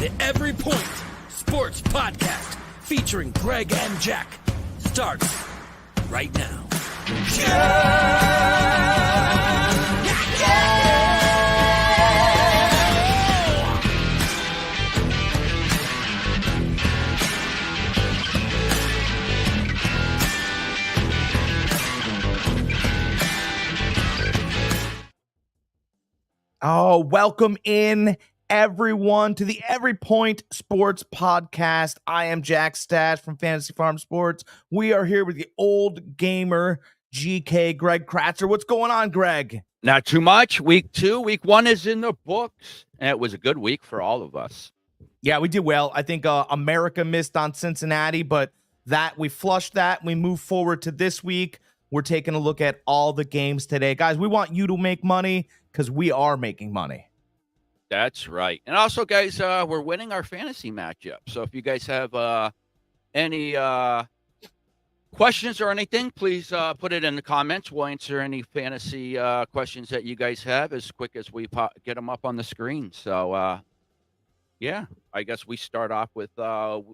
The Every Point Sports Podcast featuring Greg and Jack starts right now. Oh, welcome in everyone to the Every Point Sports Podcast. I am Jack Stache from Fantasy Farm Sports. We are here with the old gamer GK Greg Kratzer. What's going on, Greg? Not too much. Week 2, week 1 is in the books, and it was a good week for all of us. Yeah, we did well. I think America missed on Cincinnati, but we flushed that. We move forward to this week. We're taking a look at all the games today. Guys, we want you to make money because we are making money. That's right. And also, guys, we're winning our fantasy matchup. So if you guys have any questions or anything, please put it in the comments. We'll answer any fantasy questions that you guys have as quick as we get them up on the screen. So, yeah, I guess we start off with our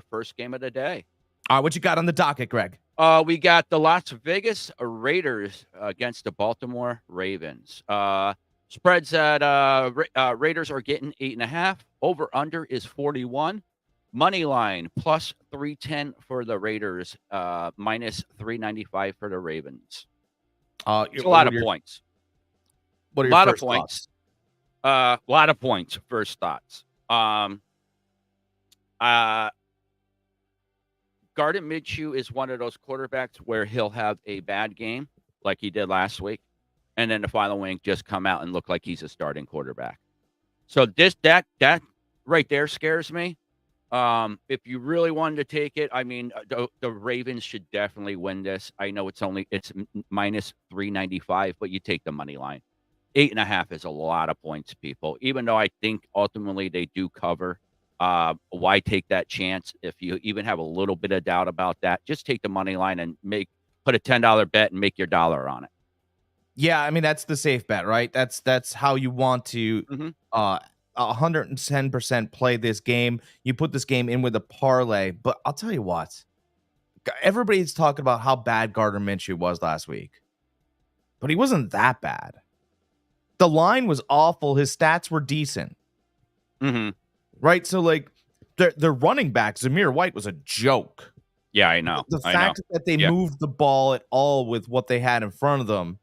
first game of the day. What you got on the docket, Greg? We got the Las Vegas Raiders against the Baltimore Ravens. Spreads at Raiders are getting 8.5. Over under is 41. Money line plus 310 for the Raiders. Minus 395 for the Ravens. It's a lot of points. What are your first thoughts? A lot of points. First thoughts. Gardner Minshew is one of those quarterbacks where he'll have a bad game like he did last week, and then the following just come out and look like he's a starting quarterback. So that right there scares me. If you really wanted to take it, I mean, the Ravens should definitely win this. I know it's minus 395, but you take the money line. 8.5 is a lot of points, people. Even though I think ultimately they do cover. Why take that chance if you even have a little bit of doubt about that? Just take the money line and put a $10 bet and make your dollar on it. Yeah, I mean that's the safe bet, right? That's how you want to 110% play this game. You put this game in with a parlay, but I'll tell you what, everybody's talking about how bad Gardner Minshew was last week, but he wasn't that bad. The line was awful. His stats were decent. Mm-hmm. Right, so like their running back Zamir White was a joke. Yeah, I know. The fact that they moved the ball at all with what they had in front of them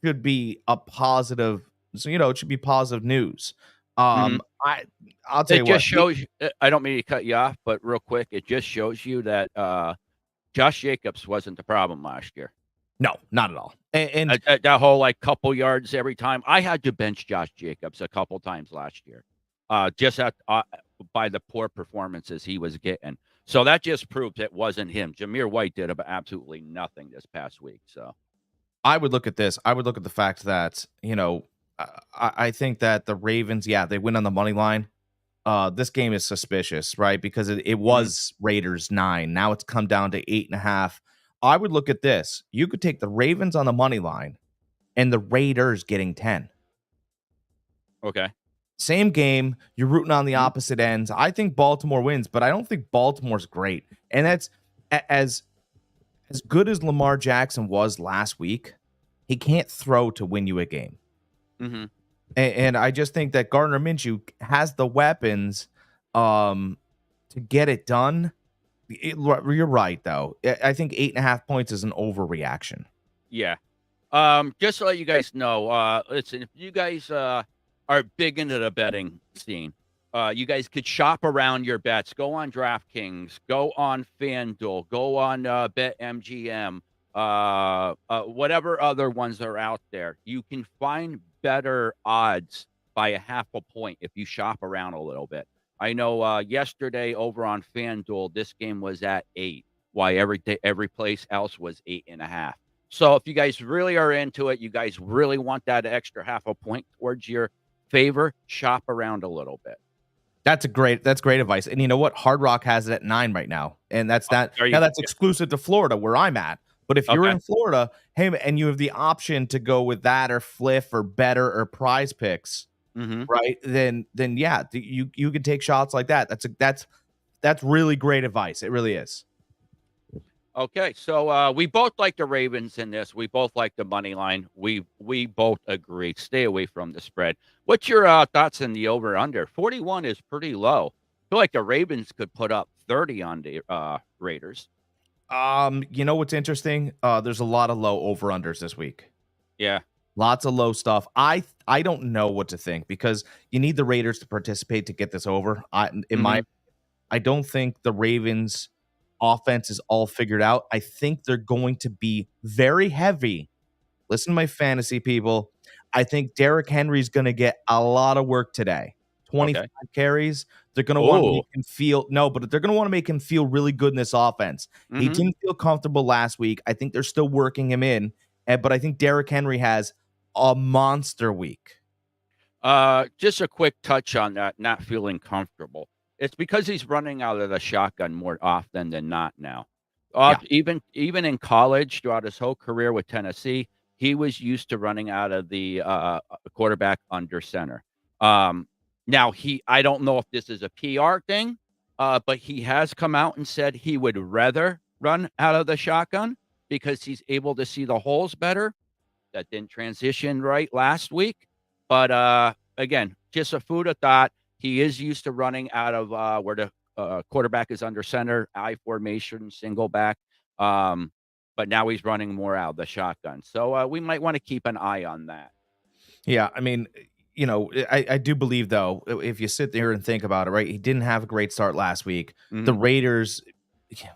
should be a positive. So it should be positive news. I'll tell you what. It just shows. I don't mean to cut you off, but real quick, it just shows you that Josh Jacobs wasn't the problem last year. No, not at all. And that whole couple yards every time. I had to bench Josh Jacobs a couple times last year. Just by the poor performances he was getting. So that just proves it wasn't him. Zamir White did absolutely nothing this past week. So I would look at this. I would look at the fact that, I think that the Ravens, they win on the money line. This game is suspicious, right? Because it was Raiders 9. Now it's come down to 8.5. I would look at this. You could take the Ravens on the money line and the Raiders getting 10. Okay. Same game, you're rooting on the opposite ends. I think Baltimore wins, but I don't think Baltimore's great. And that's as good as Lamar Jackson was last week, he can't throw to win you a game. Mm-hmm. And I just think that Gardner Minshew has the weapons to get it done. You're right, though. I think 8.5 points is an overreaction. Yeah. Just to let you guys know, listen, if you guys are big into the betting scene. You guys could shop around your bets. Go on DraftKings. Go on FanDuel. Go on BetMGM. Whatever other ones are out there. You can find better odds by a half a point if you shop around a little bit. I know yesterday over on FanDuel, this game was at 8, while every place else was 8.5. So if you guys really are into it, you guys really want that extra half a point towards your favor, shop around a little bit. That's great advice. And you know what? Hard Rock has it at 9 right now. And that's exclusive to Florida where I'm at. But if you're in Florida, hey, and you have the option to go with that or Fliff or Better or Prize Picks, Mm-hmm. right? Then yeah, you can take shots like that. That's really great advice. It really is. Okay, so we both like the Ravens in this. We both like the money line. We both agree. Stay away from the spread. What's your thoughts on the over under? 41 is pretty low. I feel like the Ravens could put up 30 on the Raiders. You know what's interesting? There's a lot of low over unders this week. Yeah. Lots of low stuff. I don't know what to think because you need the Raiders to participate to get this over. I don't think the Ravens offense is all figured out. I think they're going to be very heavy. Listen to my fantasy people. I think Derrick Henry's going to get a lot of work today. 25 Okay. carries. They're going to want to Oh. make him feel but they're going to want to make him feel really good in this offense. He Mm-hmm. didn't feel comfortable last week. I think they're still working him in, but I think Derrick Henry has a monster week. Just a quick touch on that, not feeling comfortable. It's because he's running out of the shotgun more often than not now. Yeah. Even in college, throughout his whole career with Tennessee, he was used to running out of the quarterback under center. Now I don't know if this is a PR thing, but he has come out and said he would rather run out of the shotgun because he's able to see the holes better. That didn't transition right last week. But again, just a food of thought. He is used to running out of where the quarterback is under center, I formation, single back. But now he's running more out of the shotgun. So we might want to keep an eye on that. Yeah, I mean, I do believe though, if you sit there and think about it, right? He didn't have a great start last week. The Raiders,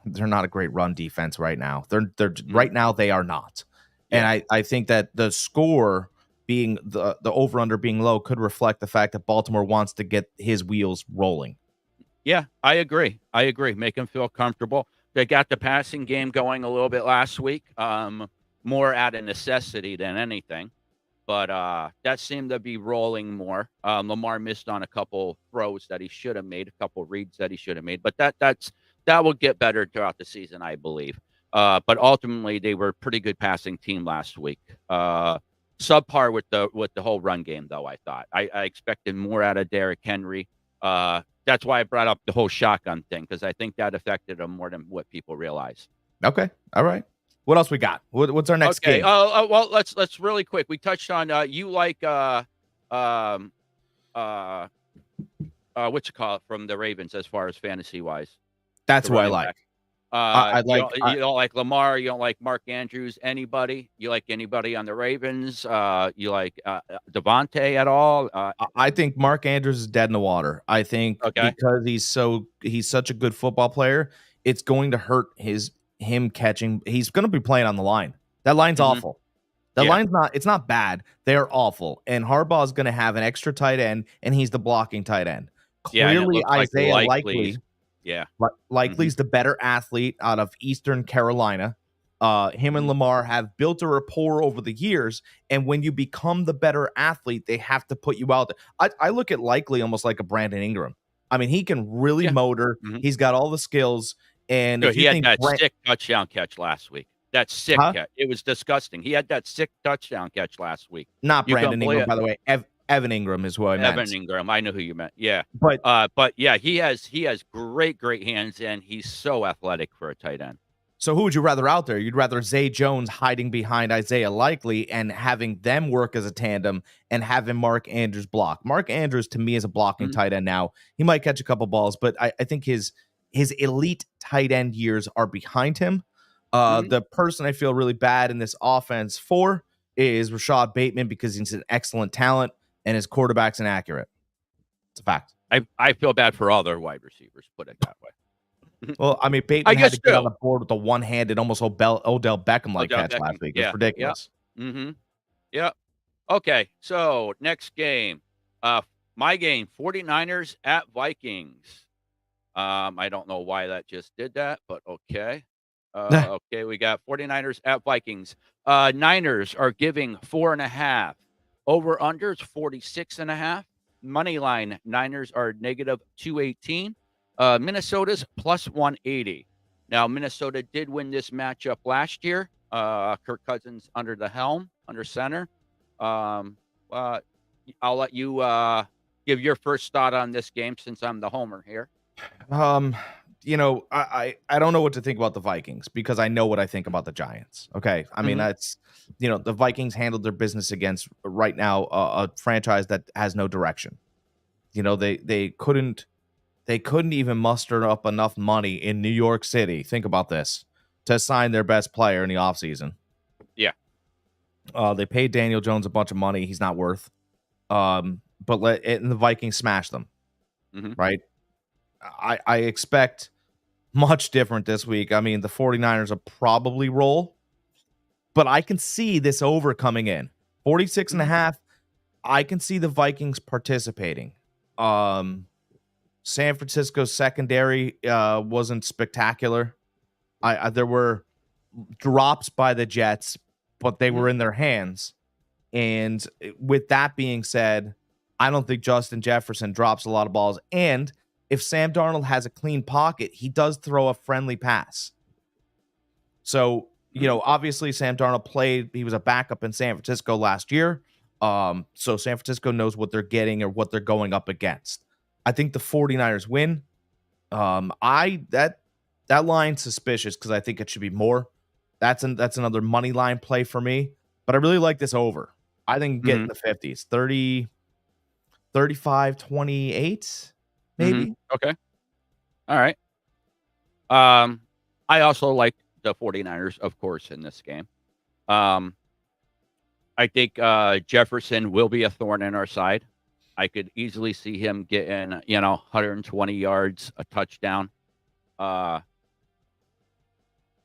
they're not a great run defense right now. They're right now they are not. Yeah. And I think that the score being the over under being low could reflect the fact that Baltimore wants to get his wheels rolling. Yeah, I agree. Make him feel comfortable. They got the passing game going a little bit last week, more out of necessity than anything. But that seemed to be rolling more. Lamar missed on a couple throws that he should have made, a couple reads that he should have made. But that will get better throughout the season, I believe. But ultimately, they were a pretty good passing team last week. Subpar with the whole run game, though. I thought I expected more out of Derrick Henry. That's why I brought up the whole shotgun thing because I think that affected him more than what people realize. Okay, all right. What else we got? What's our next game? Well, let's really quick. We touched on you like what you call it from the Ravens as far as fantasy wise. That's what I like. Back. I you don't like Lamar. You don't like Mark Andrews. Anybody? You like anybody on the Ravens? You like Devontae at all? I think Mark Andrews is dead in the water. I think because he's such a good football player, it's going to hurt him catching. He's going to be playing on the line. That line's awful. That line's it's not bad. They're awful. And Harbaugh is going to have an extra tight end, and he's the blocking tight end. Clearly, Isaiah Likely. Yeah. Likely's the better athlete out of Eastern Carolina. Him and Lamar have built a rapport over the years, and when you become the better athlete, they have to put you out there. I look at Likely almost like a Brandon Ingram. I mean, he can really motor. He's got all the skills. And he had that sick touchdown catch last week. That sick catch. It was disgusting. He had that sick touchdown catch last week. Not Brandon Ingram, by the way. Evan Ingram is who I meant. Evan Ingram. I know who you meant. Yeah. But yeah, he has great hands, and he's so athletic for a tight end. So who would you rather out there? You'd rather Zay Jones hiding behind Isaiah Likely and having them work as a tandem and having Mark Andrews block. Mark Andrews, to me, is a blocking tight end now. He might catch a couple balls, but I think his elite tight end years are behind him. The person I feel really bad in this offense for is Rashad Bateman because he's an excellent talent and his quarterback's inaccurate. It's a fact. I feel bad for all their wide receivers, put it that way. Well, I mean, Bateman had to get on the board with a one-handed, almost Odell Beckham-like catch last week. It's ridiculous. Yeah. Okay, so next game. My game, 49ers at Vikings. I don't know why that just did that, but okay. Okay, we got 49ers at Vikings. Niners are giving 4.5. Over-unders 46.5. Money line, Niners are negative 218. Minnesota's plus 180. Now, Minnesota did win this matchup last year. Kirk Cousins under the helm, under center. I'll let you give your first thought on this game since I'm the homer here. I don't know what to think about the Vikings because I know what I think about the Giants. Okay. I mean, Mhm. that's, the Vikings handled their business against right now a franchise that has no direction. They couldn't even muster up enough money in New York City. Think about this to sign their best player in the offseason. Yeah. They paid Daniel Jones a bunch of money he's not worth. And the Vikings smashed them, Mhm. right? I expect much different this week. I mean, the 49ers will probably roll, but I can see this over coming in. 46 and a Mhm. half. I can see the Vikings participating. San Francisco's secondary wasn't spectacular. There were drops by the Jets, but they Mhm. were in their hands. And with that being said, I don't think Justin Jefferson drops a lot of balls. And if Sam Darnold has a clean pocket, he does throw a friendly pass. So, Mhm. obviously Sam Darnold played, he was a backup in San Francisco last year. So San Francisco knows what they're getting or what they're going up against. I think the 49ers win. That line's suspicious because I think it should be more. That's another money line play for me. But I really like this over. I think get in Mhm. the 50s, 30, 35, 28, Mhm. maybe. Okay. All right. Um, I also like the 49ers, of course, in this game. Um, I think Jefferson will be a thorn in our side. I could easily see him getting, 120 yards, a touchdown. Uh,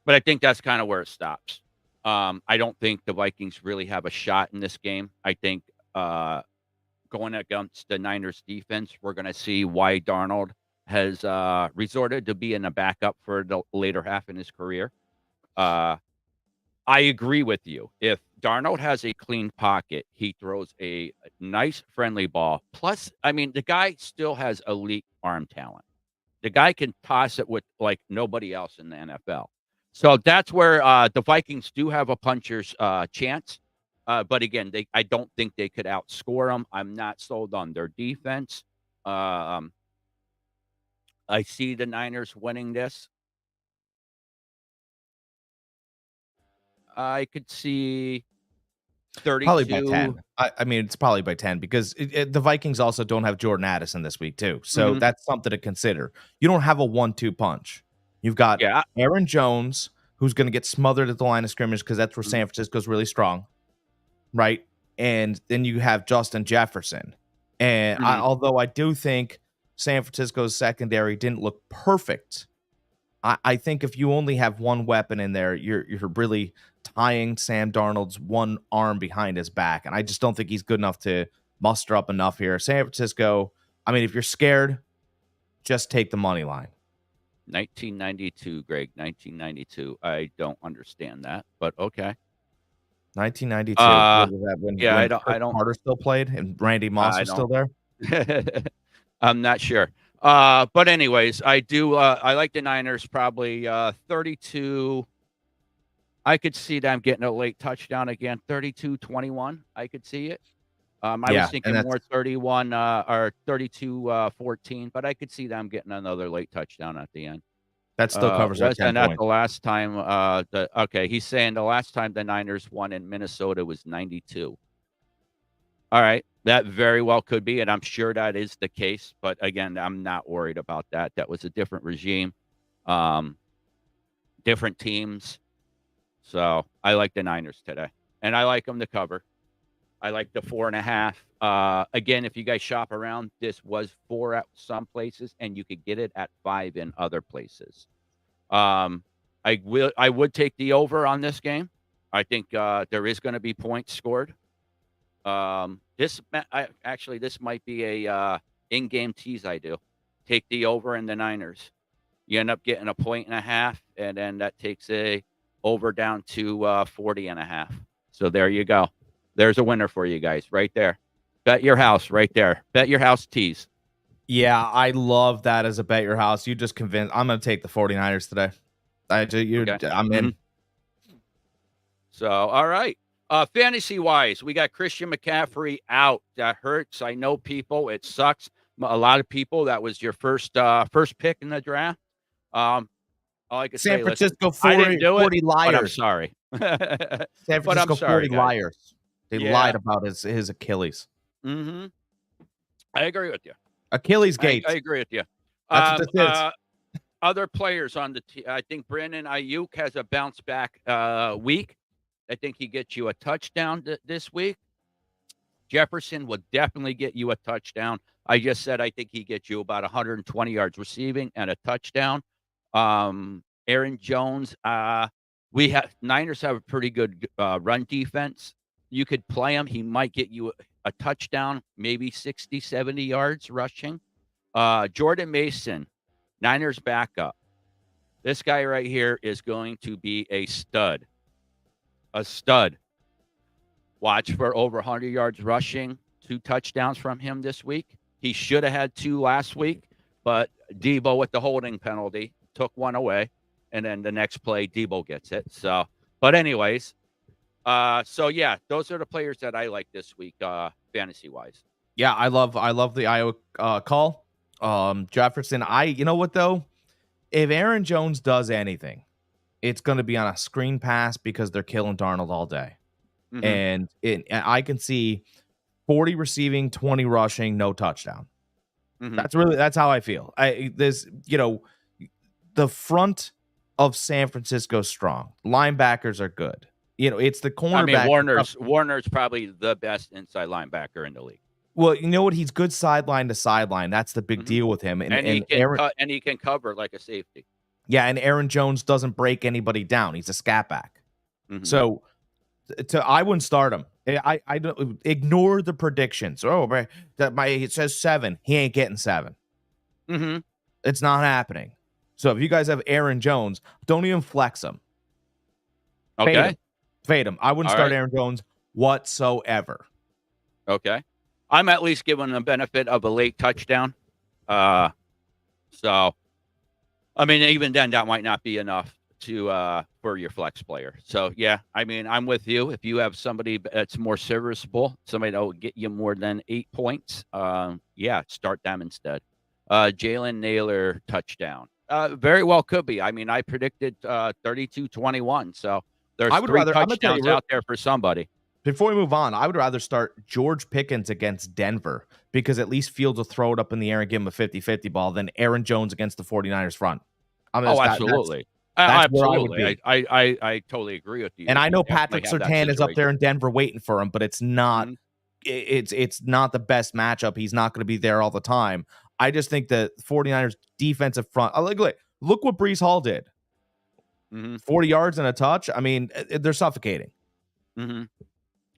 but I think that's kind of where it stops. I don't think the Vikings really have a shot in this game. I think uh, going against the Niners defense, we're going to see why Darnold has resorted to being a backup for the later half in his career. Uh, I agree with you. If Darnold has a clean pocket, he throws a nice friendly ball. Plus, I mean, the guy still has elite arm talent. The guy can toss it with like nobody else in the NFL. So that's where the Vikings do have a puncher's chance. But again, I don't think they could outscore them. I'm not sold on their defense. Um, I see the Niners winning this. I could see Probably by 32. 10. I mean, it's probably by 10 because the Vikings also don't have Jordan Addison this week, too. So Mhm. that's something to consider. You don't have a 1-2 punch. You've got Yeah. Aaron Jones, who's going to get smothered at the line of scrimmage because that's where Mhm. San Francisco's really strong, right? And then you have Justin Jefferson. Mhm. Although I do think San Francisco's secondary didn't look perfect, I think if you only have one weapon in there, you're really tying Sam Darnold's one arm behind his back, and I just don't think he's good enough to muster up enough here. San Francisco, I mean, if you're scared, just take the money line. 1992, Greg. 1992. I don't understand that, but okay. 1992. Uh, What was that when yeah, I when don't. Kirk I don't. Carter still played and Randy Moss I was don't. still there? I'm not sure. But anyways, I do. I like the Niners. Probably 32. I could see them getting a late touchdown again. 32-21. I could see it. I was Yeah, and thinking that's more 31 or 32 14, but I could see them getting another late touchdown at the end. that still covers our 10 Wasn't that the points. last time? He's saying the last time the Niners won in Minnesota was 92. All right. That very well could be, and I'm sure that is the case. But again, I'm not worried about that. That was a different regime, um, different teams. So I like the Niners today, and I like them to cover. I like the 4.5. Again, if you guys shop around, this was 4 at some places, and you could get it at 5 in other places. Um, I would take the over on this game. I think there is going to be points scored. This might be a in-game tease. I do take the over in the Niners. You end up getting a 1.5, and then that takes a over down to 40.5. So there you go. There's a winner for you guys right there. Bet your house right there. Bet your house tease. Yeah, I love that as a bet your house. You just convinced I'm going to take the 49ers today. Okay. I'm Mhm. in. So all right. Fantasy-wise, we got Christian McCaffrey out. That hurts. I know people. It sucks. A lot of people, that was your first pick in the draft. All I could San say, listen, Francisco I didn't 40, do it, 40 but I'm liars. sorry. San But I'm Francisco sorry, 40 guys. liars. They Yeah. lied about his Achilles. Mm-hmm. I agree with you. Achilles I gate. agree with you. That's what this is. Other players on the team, I think Brandon Ayuk has a bounce back week. I think he gets you a touchdown this week. Jefferson will definitely get you a touchdown. I just said I think he gets you about 120 yards receiving and a touchdown. Aaron Jones, Niners have a pretty good run defense. You could play him. He might get you a touchdown, maybe 60, 70 yards rushing. Jordan Mason, Niners backup. This guy right here is going to be a stud. A stud. Watch for over 100 yards rushing, 2 touchdowns from him this week. He should have had 2 last week, but Debo with the holding penalty took 1 away, and then the next play, Debo gets it. So, but anyways, yeah, those are the players that I like this week, fantasy-wise. Yeah, I love the Iowa call. Jefferson, you know what though? If Aaron Jones does anything, it's going to be on a screen pass because they're killing Darnold all day. Mm-hmm. And I can see 40 receiving, 20 rushing, no touchdown. Mm-hmm. That's how I feel. The front of San Francisco strong. Linebackers are good. It's the cornerback. I mean, Warner's probably the best inside linebacker in the league. Well, you know what? He's good sideline to sideline. That's the big deal with him. And he can cover like a safety. Yeah, and Aaron Jones doesn't break anybody down. He's a scat back. Mm-hmm. So I wouldn't start him. I don't ignore the predictions. It says 7. He ain't getting 7. Mm-hmm. It's not happening. So if you guys have Aaron Jones, don't even flex him. Okay. Fade him. I wouldn't start Aaron Jones whatsoever. Okay. I'm at least giving the benefit of a late touchdown. So, I mean, even then, that might not be enough for your flex player. So, yeah, I mean, I'm with you. If you have somebody that's more serviceable, somebody that will get you more than 8 points, start them instead. Jalen Naylor touchdown. Very well could be. I mean, I predicted 32-21. So there's 3 touchdowns out there for somebody. Before we move on, I would rather start George Pickens against Denver because at least Fields will throw it up in the air and give him a 50-50 ball than Aaron Jones against the 49ers front. Absolutely. That's absolutely. where I would be. I totally agree with you. And I know Patrick Surtain is up there in Denver waiting for him, but it's not it's not the best matchup. He's not going to be there all the time. I just think the 49ers defensive front, look what Breece Hall did. 40 yards and a touch. I mean, they're suffocating. Mm-hmm.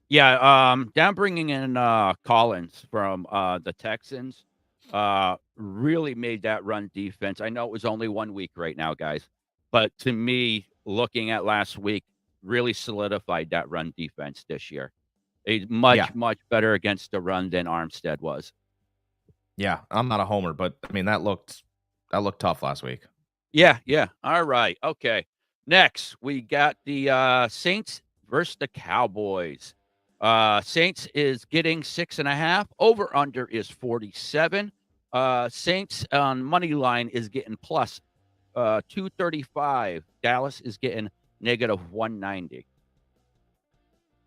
Yeah, down bringing in Collins from the Texans really made that run defense. I know it was only 1 week right now, guys, but to me, looking at last week, really solidified that run defense this year. He's much better against the run than Armstead was. Yeah, I'm not a homer, but I mean that looked tough last week. Yeah. All right. Okay. Next, we got the Saints versus the Cowboys. Saints is getting 6.5. Over under is 47. Saints on money line is getting plus 235. Dallas is getting negative 190.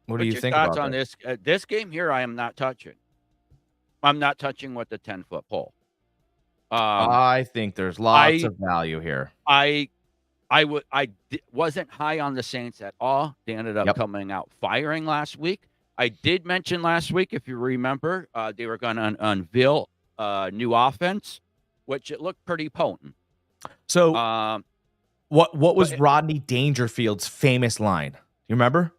What do you think about on this? This game here, I am not touching. I'm not touching with the 10-foot pole. I think there's lots of value here. I wasn't high on the Saints at all. They ended up coming out firing last week. I did mention last week, if you remember, they were going to unveil new offense, which it looked pretty potent. So, what was Rodney Dangerfield's famous line? You remember?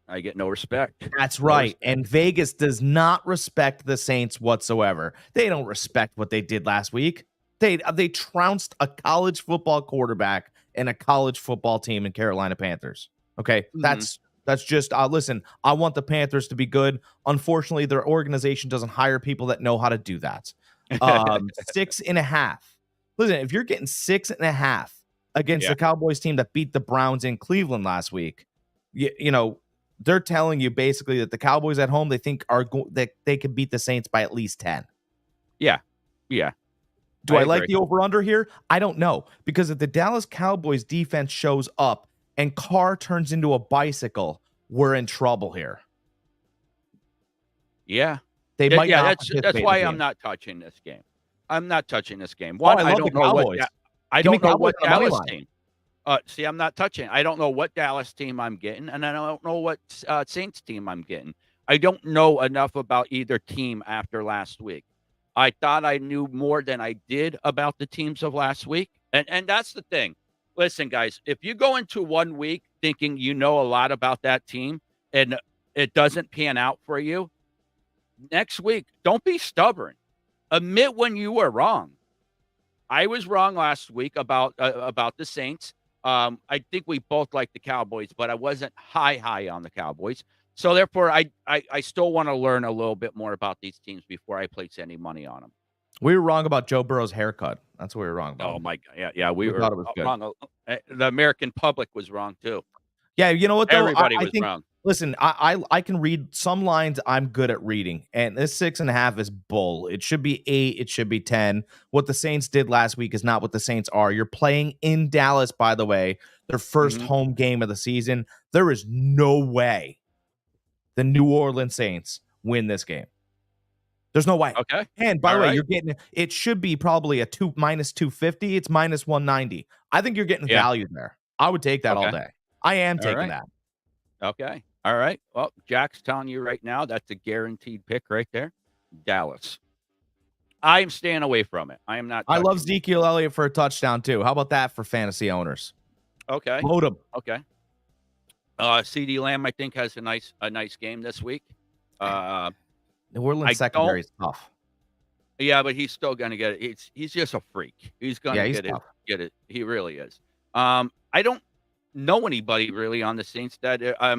I get no respect. That's right. And Vegas does not respect the Saints whatsoever. They don't respect what they did last week. They trounced a college football quarterback and a college football team in Carolina Panthers. Okay, that's just listen. I want the Panthers to be good. Unfortunately, their organization doesn't hire people that know how to do that. 6.5. Listen, if you're getting 6.5 against the Cowboys team that beat the Browns in Cleveland last week, you know they're telling you basically that the Cowboys at home, they think that they could beat the Saints by at least 10. Yeah. Do I like agree. the over-under here? I don't know. Because if the Dallas Cowboys defense shows up and Carr turns into a bicycle, we're in trouble here. Yeah. They might not that's participate why in the I'm game. not touching this game. I'm not touching this game. Oh, One, I I love don't the know what Cowboys. I Give me don't know Cowboys what on the money Dallas line. team. See, I'm not touching. I don't know what Dallas team I'm getting, and I don't know what Saints team I'm getting. I don't know enough about either team after last week. I thought I knew more than I did about the teams of last week, and that's the thing. Listen, guys, if you go into 1 week thinking you know a lot about that team and it doesn't pan out for you, next week, don't be stubborn. Admit when you were wrong. I was wrong last week about the Saints. I think we both like the Cowboys, but I wasn't high on the Cowboys. So therefore, I still want to learn a little bit more about these teams before I place any money on them. We were wrong about Joe Burrow's haircut. That's what we were wrong about. Oh my God, yeah, we were thought it was good. wrong. The American public was wrong too. Yeah, you know what though? Everybody I was think, wrong. listen, I can read some lines I'm good at reading, and this 6.5 is bull. It should be 8, it should be 10. What the Saints did last week is not what the Saints are. You're playing in Dallas, by the way, their 1st home game of the season. There is no way the New Orleans Saints win this game. There's no way. Okay. And by the way, right. you're getting it should be probably a minus 250. It's minus 190. I think you're getting value there. I would take that all day. I am taking that. Okay. All right. Well, Jack's telling you right now that's a guaranteed pick right there. Dallas. I'm staying away from it. I am not. I love touching it. Ezekiel Elliott for a touchdown too. How about that for fantasy owners? Okay. Load him. Okay. CD Lamb, I think, has a nice game this week. New Orleans secondary is tough. Yeah, but he's still gonna get it. He's just a freak. He's gonna get it. He really is. I don't know anybody really on the Saints that I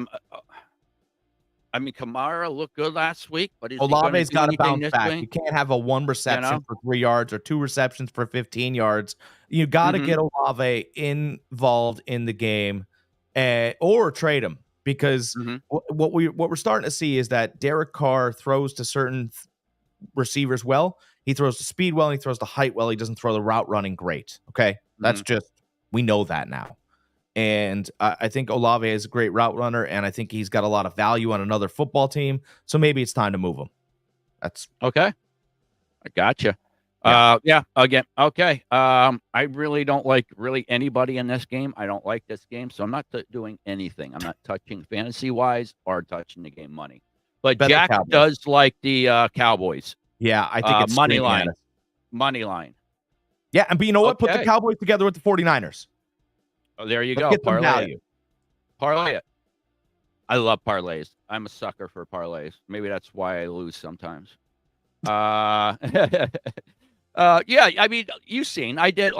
mean, Kamara looked good last week, but Olave's got to bounce back. Week? You can't have a 1 reception for 3 yards or 2 receptions for 15 yards. You got to get Olave involved in the game, or trade him, because what we're starting to see is that Derek Carr throws to certain receivers well. He throws the speed well, and he throws the height well. He doesn't throw the route running great. Okay, that's just, we know that now. And I think Olave is a great route runner, and I think he's got a lot of value on another football team. So maybe it's time to move him. That's okay. I gotcha. Again. Okay. I really don't like anybody in this game. I don't like this game, so I'm not doing anything. I'm not touching fantasy wise or touching the game money. But Jack does like the Cowboys. Yeah, I think it's money line. Money line. Yeah, but you know what? Put the Cowboys together with the 49ers. Oh, there you Let's go. get some value. Parlay it. I love parlays. I'm a sucker for parlays. Maybe that's why I lose sometimes. Yeah, I mean, you've seen, I did,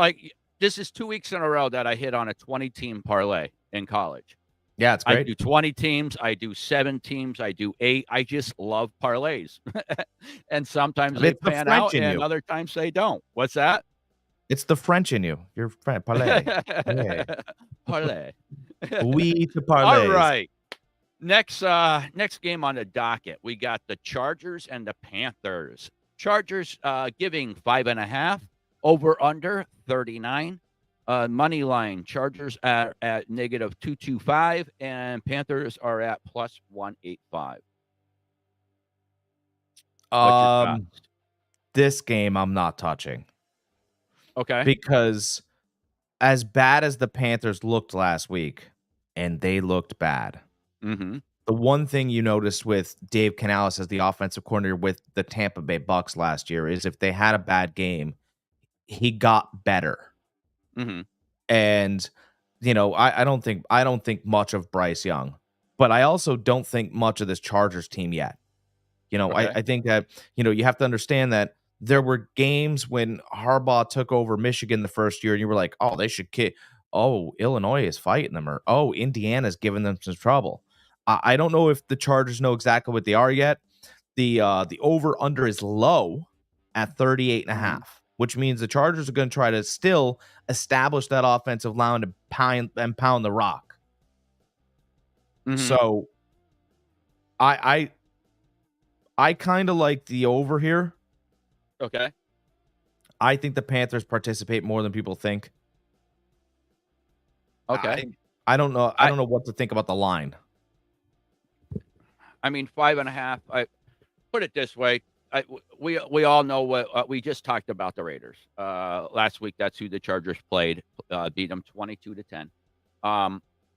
this is 2 weeks in a row that I hit on a 20-team parlay in college. Yeah, it's great. I do 20 teams. I do 7 teams. I do 8. I just love parlays. And sometimes they pan out and other times they don't. What's that? It's the French in you. You're French. Parlay. Parlay. Oui to parlay. All right. Next game on the docket, we got the Chargers and the Panthers. Chargers giving 5.5, over under 39. Money line, Chargers at negative 225, and Panthers are at plus 185. This game I'm not touching. Okay. Because as bad as the Panthers looked last week, and they looked bad, the one thing you noticed with Dave Canales as the offensive coordinator with the Tampa Bay Bucks last year is if they had a bad game, he got better. And I don't think much of Bryce Young, but I also don't think much of this Chargers team yet. I think that you have to understand that there were games when Harbaugh took over Michigan the first year, and you were like, oh, they should kick. Oh, Illinois is fighting them, or oh, Indiana's giving them some trouble. I don't know if the Chargers know exactly what they are yet. The over under is low at 38.5, which means the Chargers are going to try to still establish that offensive line and pound the rock. So I kind of like the over here. Okay. I think the Panthers participate more than people think. Okay. I don't know. I I don't know what to think about the line. I mean 5.5. I put it this way. We all know what we just talked about the Raiders last week. That's who the Chargers played, beat them 22-10.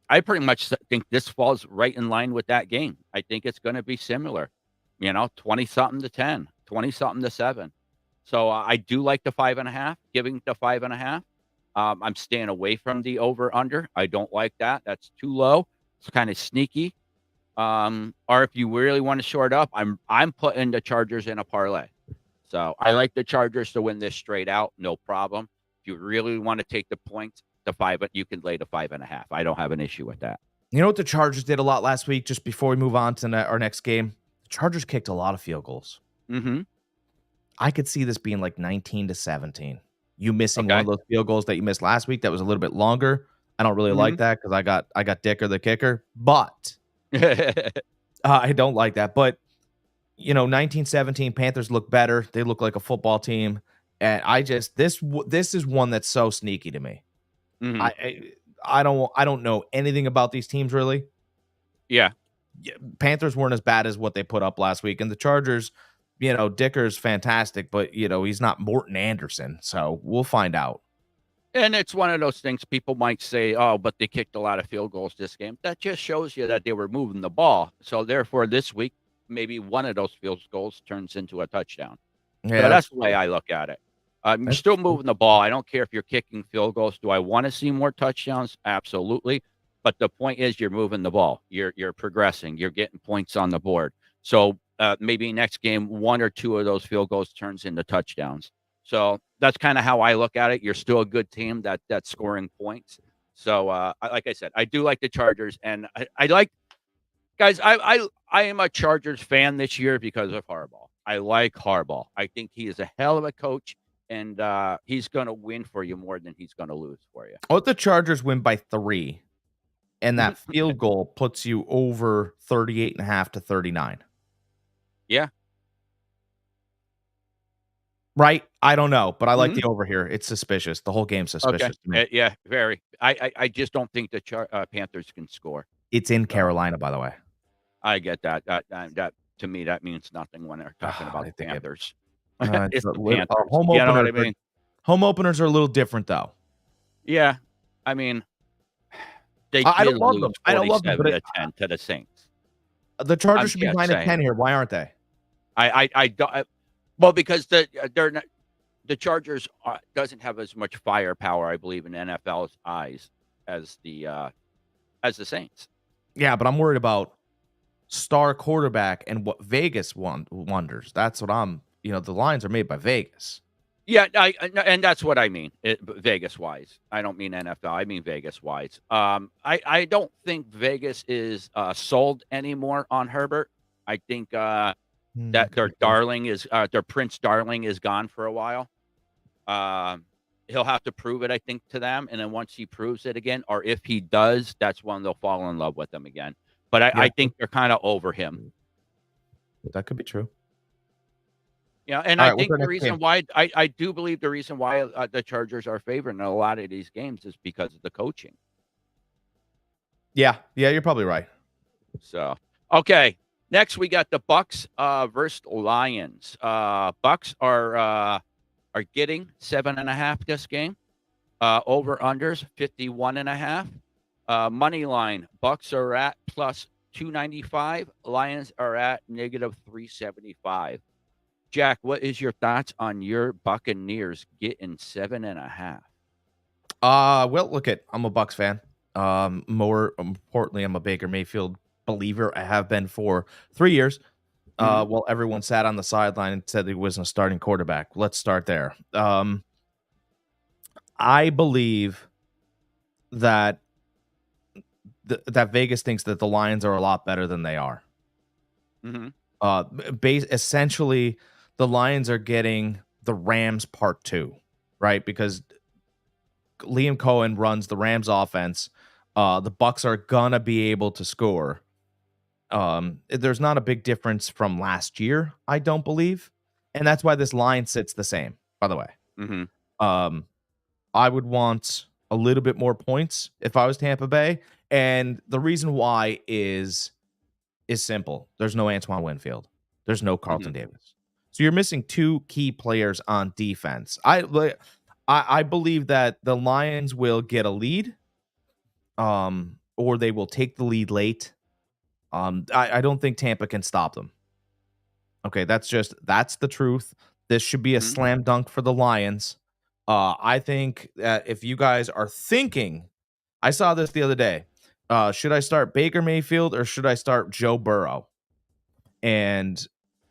I pretty much think this falls right in line with that game. I think it's going to be similar, 20 something to 10, 20 something to 7. So I do like the 5.5, giving the 5.5. I'm staying away from the over under. I don't like that. That's too low. It's kind of sneaky. Or if you really want to short up, I'm putting the Chargers in a parlay. So I like the Chargers to win this straight out, no problem. If you really want to take the points, the 5, but you can lay the 5.5. I don't have an issue with that. You know what the Chargers did a lot last week? Just before we move on to our next game, the Chargers kicked a lot of field goals. Mm-hmm. I could see this being like 19-17. You missing one Okay. of those field goals that you missed last week that was a little bit longer. I don't really like that because I got Dicker the kicker, but I don't like that. But 19-17, Panthers look better. They look like a football team, and I just this is one that's so sneaky to me. Mhm. I don't know anything about these teams really. Yeah. Panthers weren't as bad as what they put up last week, and the Chargers, Dicker's fantastic, but he's not Morton Anderson, so we'll find out. And it's one of those things people might say, oh, but they kicked a lot of field goals this game. That just shows you that they were moving the ball. So therefore, this week, maybe one of those field goals turns into a touchdown. Yeah, so that's the way I look at it. You're still moving the ball. I don't care if you're kicking field goals. Do I want to see more touchdowns? Absolutely. But the point is, you're moving the ball. You're progressing. You're getting points on the board. So maybe next game, one or two of those field goals turns into touchdowns. So that's kind of how I look at it. You're still a good team that's scoring points. So like I said, I do like the Chargers, and I like guys. I am a Chargers fan this year because of Harbaugh. I like Harbaugh. I think he is a hell of a coach, and he's going to win for you more than he's going to lose for you. What if the Chargers win by 3, and that field goal puts you over 38.5 to 39? Yeah. Right? I don't know, but I like the over here. It's suspicious. The whole game's suspicious to me. Yeah, very. I just don't think the Panthers can score. It's in Carolina, by the way. I get that. That to me, that means nothing when they're talking about the Panthers. It's the Panthers. Home You know what I openers, mean? home openers are a little different, though. Yeah. I mean, they I did don't love lose them. I don't love them, but 47-10 to the Saints. The Chargers should be just 9-10 saying. here. Why aren't they? I don't. Well, because they're not. The Chargers doesn't have as much firepower, I believe, in NFL's eyes as the Saints. Yeah, but I'm worried about star quarterback and what Vegas wonders. That's what I'm. The lines are made by Vegas. Yeah, and that's what I mean, Vegas wise. I don't mean NFL. I mean Vegas wise. I don't think Vegas is sold anymore on Herbert. I think that their Prince Darling is gone for a while. He'll have to prove it, I think, to them, and then once he proves it again, or if he does, that's when they'll fall in love with him again. But I think they're kind of over him. That could be true. Yeah, and I think the reason why I do believe the reason why the Chargers are favored in a lot of these games is because of the coaching. Yeah, you're probably right. So, okay, next we got the Bucks versus Lions. Bucks are getting 7.5 this game. Over unders 51.5. Money line Bucks are at plus 295. Lions are at negative 375. Jack, what is your thoughts on your Buccaneers getting 7.5? Well, I'm a Bucks fan. More importantly, I'm a Baker Mayfield believer. I have been for 3 years. While everyone sat on the sideline and said he wasn't a starting quarterback. Let's start there. I believe that that Vegas thinks that the Lions are a lot better than they are. Essentially, the Lions are getting the Rams part 2, right? Because Liam Cohen runs the Rams offense. The Bucks are gonna be able to score. There's not a big difference from last year, I don't believe, and that's why this line sits the same. By the way, um, I would want a little bit more points if I was Tampa Bay, and the reason why is simple. There's no Antoine Winfield. There's no Carlton Davis. So you're missing two key players on defense. I believe that the Lions will get a lead, or they will take the lead late. I don't think Tampa can stop them. Okay, that's the truth. This should be a slam dunk for the Lions. I think that if you guys are thinking, I saw this the other day. Should I start Baker Mayfield or should I start Joe Burrow? And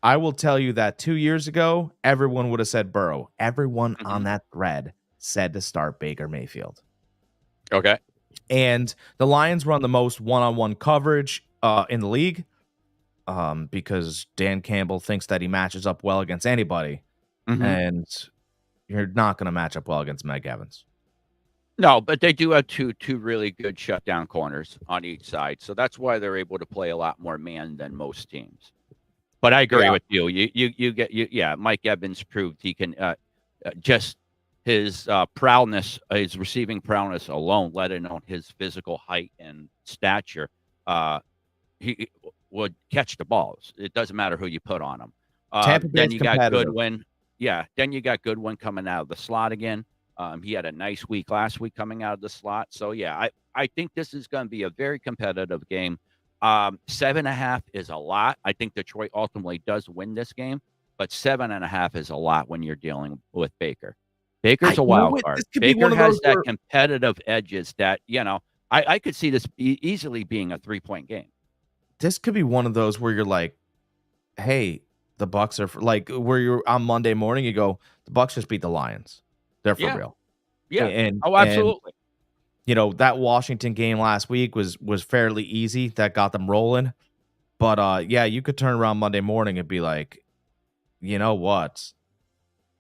I will tell you that 2 years ago, everyone would have said Burrow. Everyone on that thread said to start Baker Mayfield. Okay. And the Lions run the most one-on-one coverage in the league because Dan Campbell thinks that he matches up well against anybody. And you're not going to match up well against Meg Evans. No, but they do have two really good shutdown corners on each side. So that's why they're able to play a lot more man than most teams. But I agree with you. Yeah, Mike Evans proved he can just his prowess, his receiving prowess alone, let alone his physical height and stature, he would catch the balls. It doesn't matter who you put on him. Then you got Goodwin. Yeah, then you got Goodwin coming out of the slot again. He had a nice week last week coming out of the slot. So, yeah, I think this is going to be a very competitive game. 7.5 is a lot. I think Detroit ultimately does win this game, but 7.5 is a lot when you're dealing with Baker. Baker's a wild card. Baker has that competitive edges that, I could see this easily being a 3-point game. This could be one of those where you're like, hey, the Bucks are like where you're on Monday morning, you go, the Bucks just beat the Lions. They're for real. Yeah. Absolutely. And, that Washington game last week was fairly easy. That got them rolling. But you could turn around Monday morning and be like, you know what?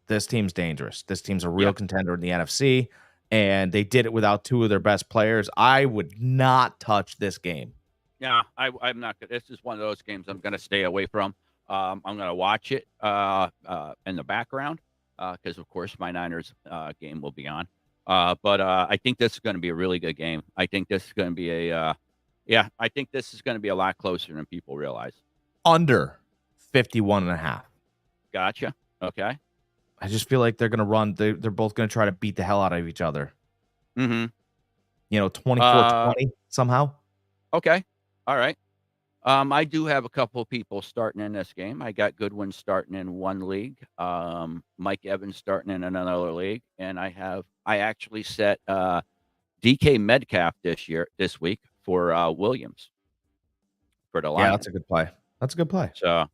This team's dangerous. This team's a real contender in the NFC, and they did it without two of their best players. I would not touch this game. Yeah, I'm not. This is one of those games I'm going to stay away from. I'm going to watch it in the background because, of course, my Niners game will be on. But I think this is going to be a really good game. I think this is going to be I think this is going to be a lot closer than people realize. Under 51.5. Gotcha. Okay. I just feel like they're going to run. They're both going to try to beat the hell out of each other. 24-20 somehow. Okay. All right. I do have a couple of people starting in this game. I got Goodwin starting in one league, Mike Evans starting in another league, and I actually set DK Metcalf this week for Williams for the Lions. Yeah, that's a good play. That's a good play. So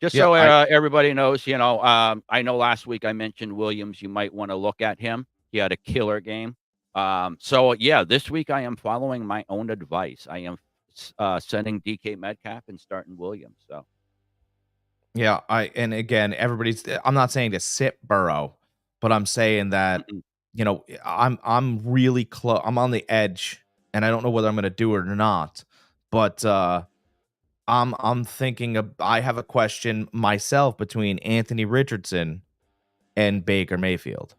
so everybody knows, I know last week I mentioned Williams. You might want to look at him. He had a killer game. This week I am following my own advice. I am sending DK Metcalf and starting Williams. So, yeah, and again, I'm not saying to sit Burrow, but I'm saying that I'm really close. I'm on the edge, and I don't know whether I'm going to do it or not. But I'm thinking I have a question myself between Anthony Richardson and Baker Mayfield.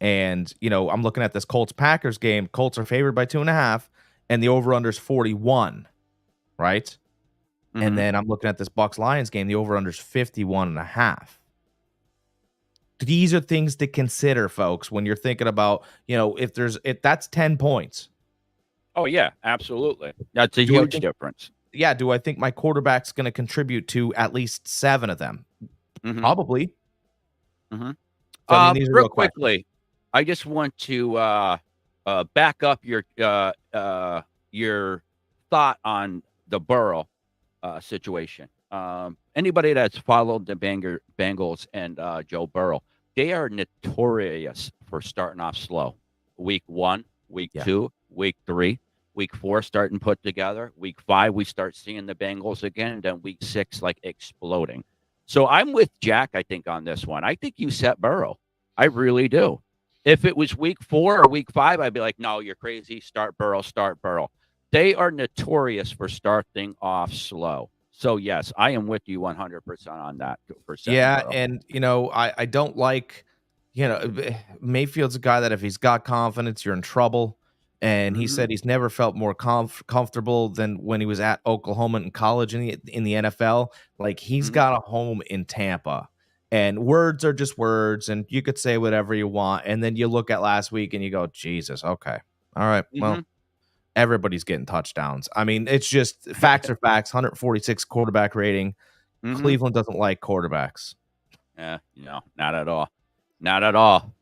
And I'm looking at this Colts-Packers game. Colts are favored by 2.5. And the over-under is 41, right? And then I'm looking at this Bucs-Lions game. The over-under is 51.5. These are things to consider, folks, when you're thinking about, if that's 10 points. Oh, yeah, absolutely. That's a huge difference. Yeah, do I think my quarterback's going to contribute to at least 7 of them? Probably. So, real quickly, I just want to back up your thought on the Burrow situation. Anybody that's followed the Bengals and Joe Burrow, they are notorious for starting off slow. Week 1, week 2, week 3, week 4 starting put together. Week 5, we start seeing the Bengals again. And then week 6, like exploding. So I'm with Jack, I think, on this one. I think you set Burrow. I really do. If it was week 4 or week 5, I'd be like, no, you're crazy. Start Burrow. they are notorious for starting off slow. So yes, I am with you 100% on that for Yeah, Burrow. and I don't like, Mayfield's a guy that if he's got confidence, you're in trouble. And he Mhm. said he's never felt more comfortable than when he was at Oklahoma in college in the NFL. Like he's Mhm. got a home in Tampa, and words are just words, and you could say whatever you want. And then you look at last week and you go, Jesus, okay, all right, well, Mhm. everybody's getting touchdowns. I mean, it's just facts are facts. 146 quarterback rating. Mhm. Cleveland doesn't like quarterbacks. Yeah, not at all. Not at all.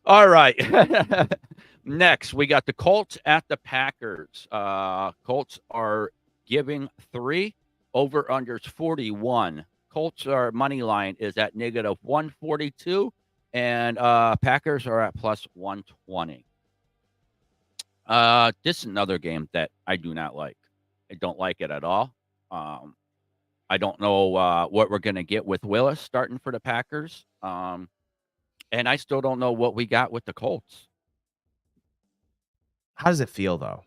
All right. Next, we got the Colts at the Packers. Colts are giving 3 over unders 41. Colts are money line is at negative 142 and Packers are at plus 120. This is another game that I do not like. I don't like it at all. I don't know what we're going to get with Willis starting for the Packers. And I still don't know what we got with the Colts. How does it feel though?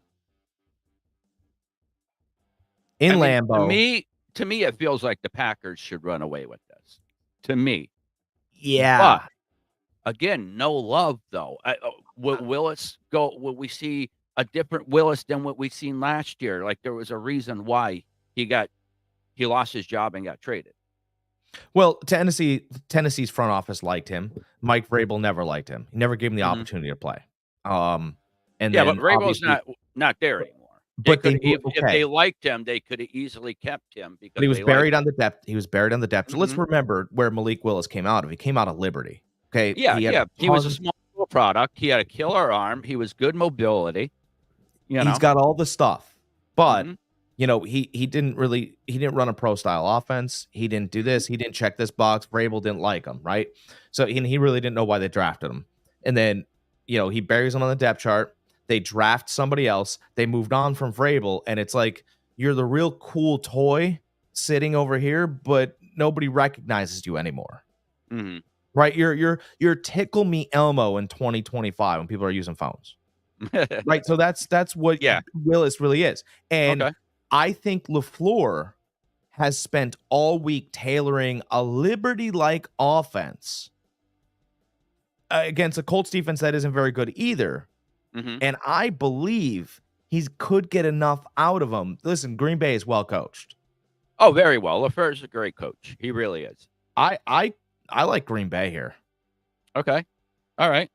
In I mean, Lambeau, to me, it feels like the Packers should run away with this. To me, but yeah. again, no love though. Will Willis go? Will we see a different Willis than what we seen last year? Like there was a reason why he lost his job and got traded. Well, Tennessee's front office liked him. Mike Vrabel never liked him. He never gave him the Mhm. opportunity to play. And Yeah, but then Vrabel's obviously, not there anymore. They but they could moved. if they Okay, liked him, they could have easily kept him but because he was they liked buried on him. the depth. He was buried on the depth. So let's Mhm. remember where Malik Willis came out of. He came out of Liberty. Okay, Yeah, he had yeah. a He was a ton. small product. He had a killer arm. He was good mobility. You He's know. got all the stuff, but Mhm. he didn't run a pro style offense. He didn't do Mhm. this. He didn't check this box. Vrabel didn't like him, right? So he really didn't know why they drafted him. And then he buries him on the depth chart. They draft somebody else. They moved on from Vrabel, and it's like you're the real cool toy sitting over here, but nobody recognizes you anymore. Mhm. Right? You're Tickle Me Elmo in 2025 when people are using phones. Right. So that's what Yeah. Willis really is. And Okay. I think LaFleur has spent all week tailoring a Liberty-like offense against a Colts defense that isn't very good either. Mhm. And I believe he could get enough out of him. Listen, Green Bay is well coached. Oh, very well. LaFleur's a great coach. He really is. I like Green Bay here. Okay. All right.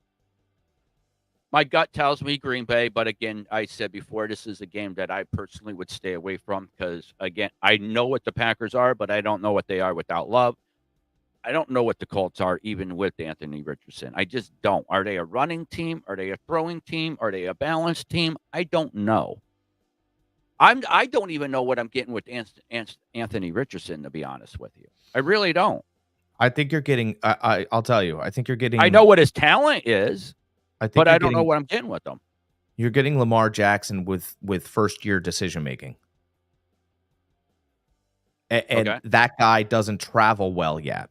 My gut tells me Green Bay, but again, I said before, this is a game that I personally would stay away from because, again, I know what the Packers are, but I don't know what they are without Love. I don't know what the Colts are even with Anthony Richardson. I just don't. Are they a running team? Are they a throwing team? Are they a balanced team? I don't know. I don't even know what I'm getting with Anthony Richardson, to be honest with you. I really don't. I think you're getting I'll tell you. I think you're I getting know what his talent is, I think but you're I don't know getting what I'm getting with him. you're getting Lamar Jackson with first year decision making. And Okay. that guy doesn't travel well yet.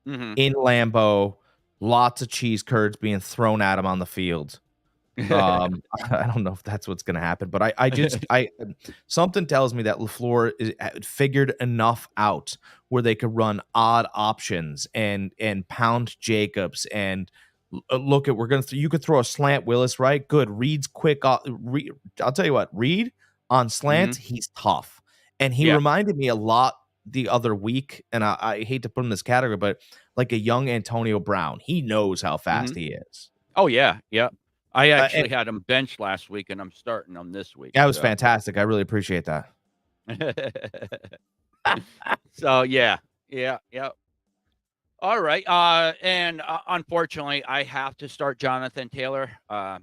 Mhm. In Lambeau, lots of cheese curds being thrown at him on the field. I don't know if that's what's going to happen, but I something tells me that LaFleur figured enough out where they could run odd options and pound Jacobs and look at you could throw a slant Willis, right? Good. Reed's quick. I'll tell you what, Reed on slants, Mhm. he's tough. And he Yeah. reminded me a lot the other week, and I hate to put him in this category, but like a young Antonio Brown. He knows how fast Mhm. he is. Oh, yeah, yeah. I And actually had him benched last week, and I'm starting him this week, that was so fantastic. I really appreciate that. so, yeah. Yeah, yeah. All right, and, unfortunately, I have to start Jonathan Taylor.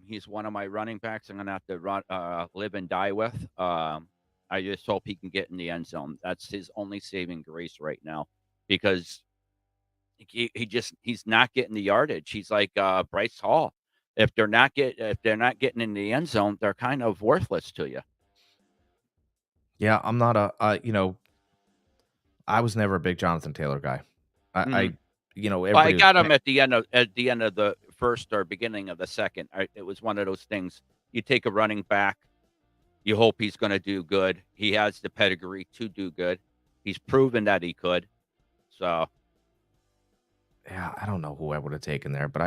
He's one of my running backs I'm gonna have to live and die with. I just hope he can get in the end zone. That's his only saving grace right now because he's not getting the yardage. He's like, Bryce Hall. If they're not getting in the end zone, they're kind of worthless to you. Yeah, I'm not I was never a big Jonathan Taylor guy. Mhm. Well, I Everybody was got him at the end of the first or beginning of the second. It was one of those things. You take a running back, You hope he's going to do good. He has the pedigree to do good. He's proven that he could. So, Yeah, I don't know who I would have taken there, but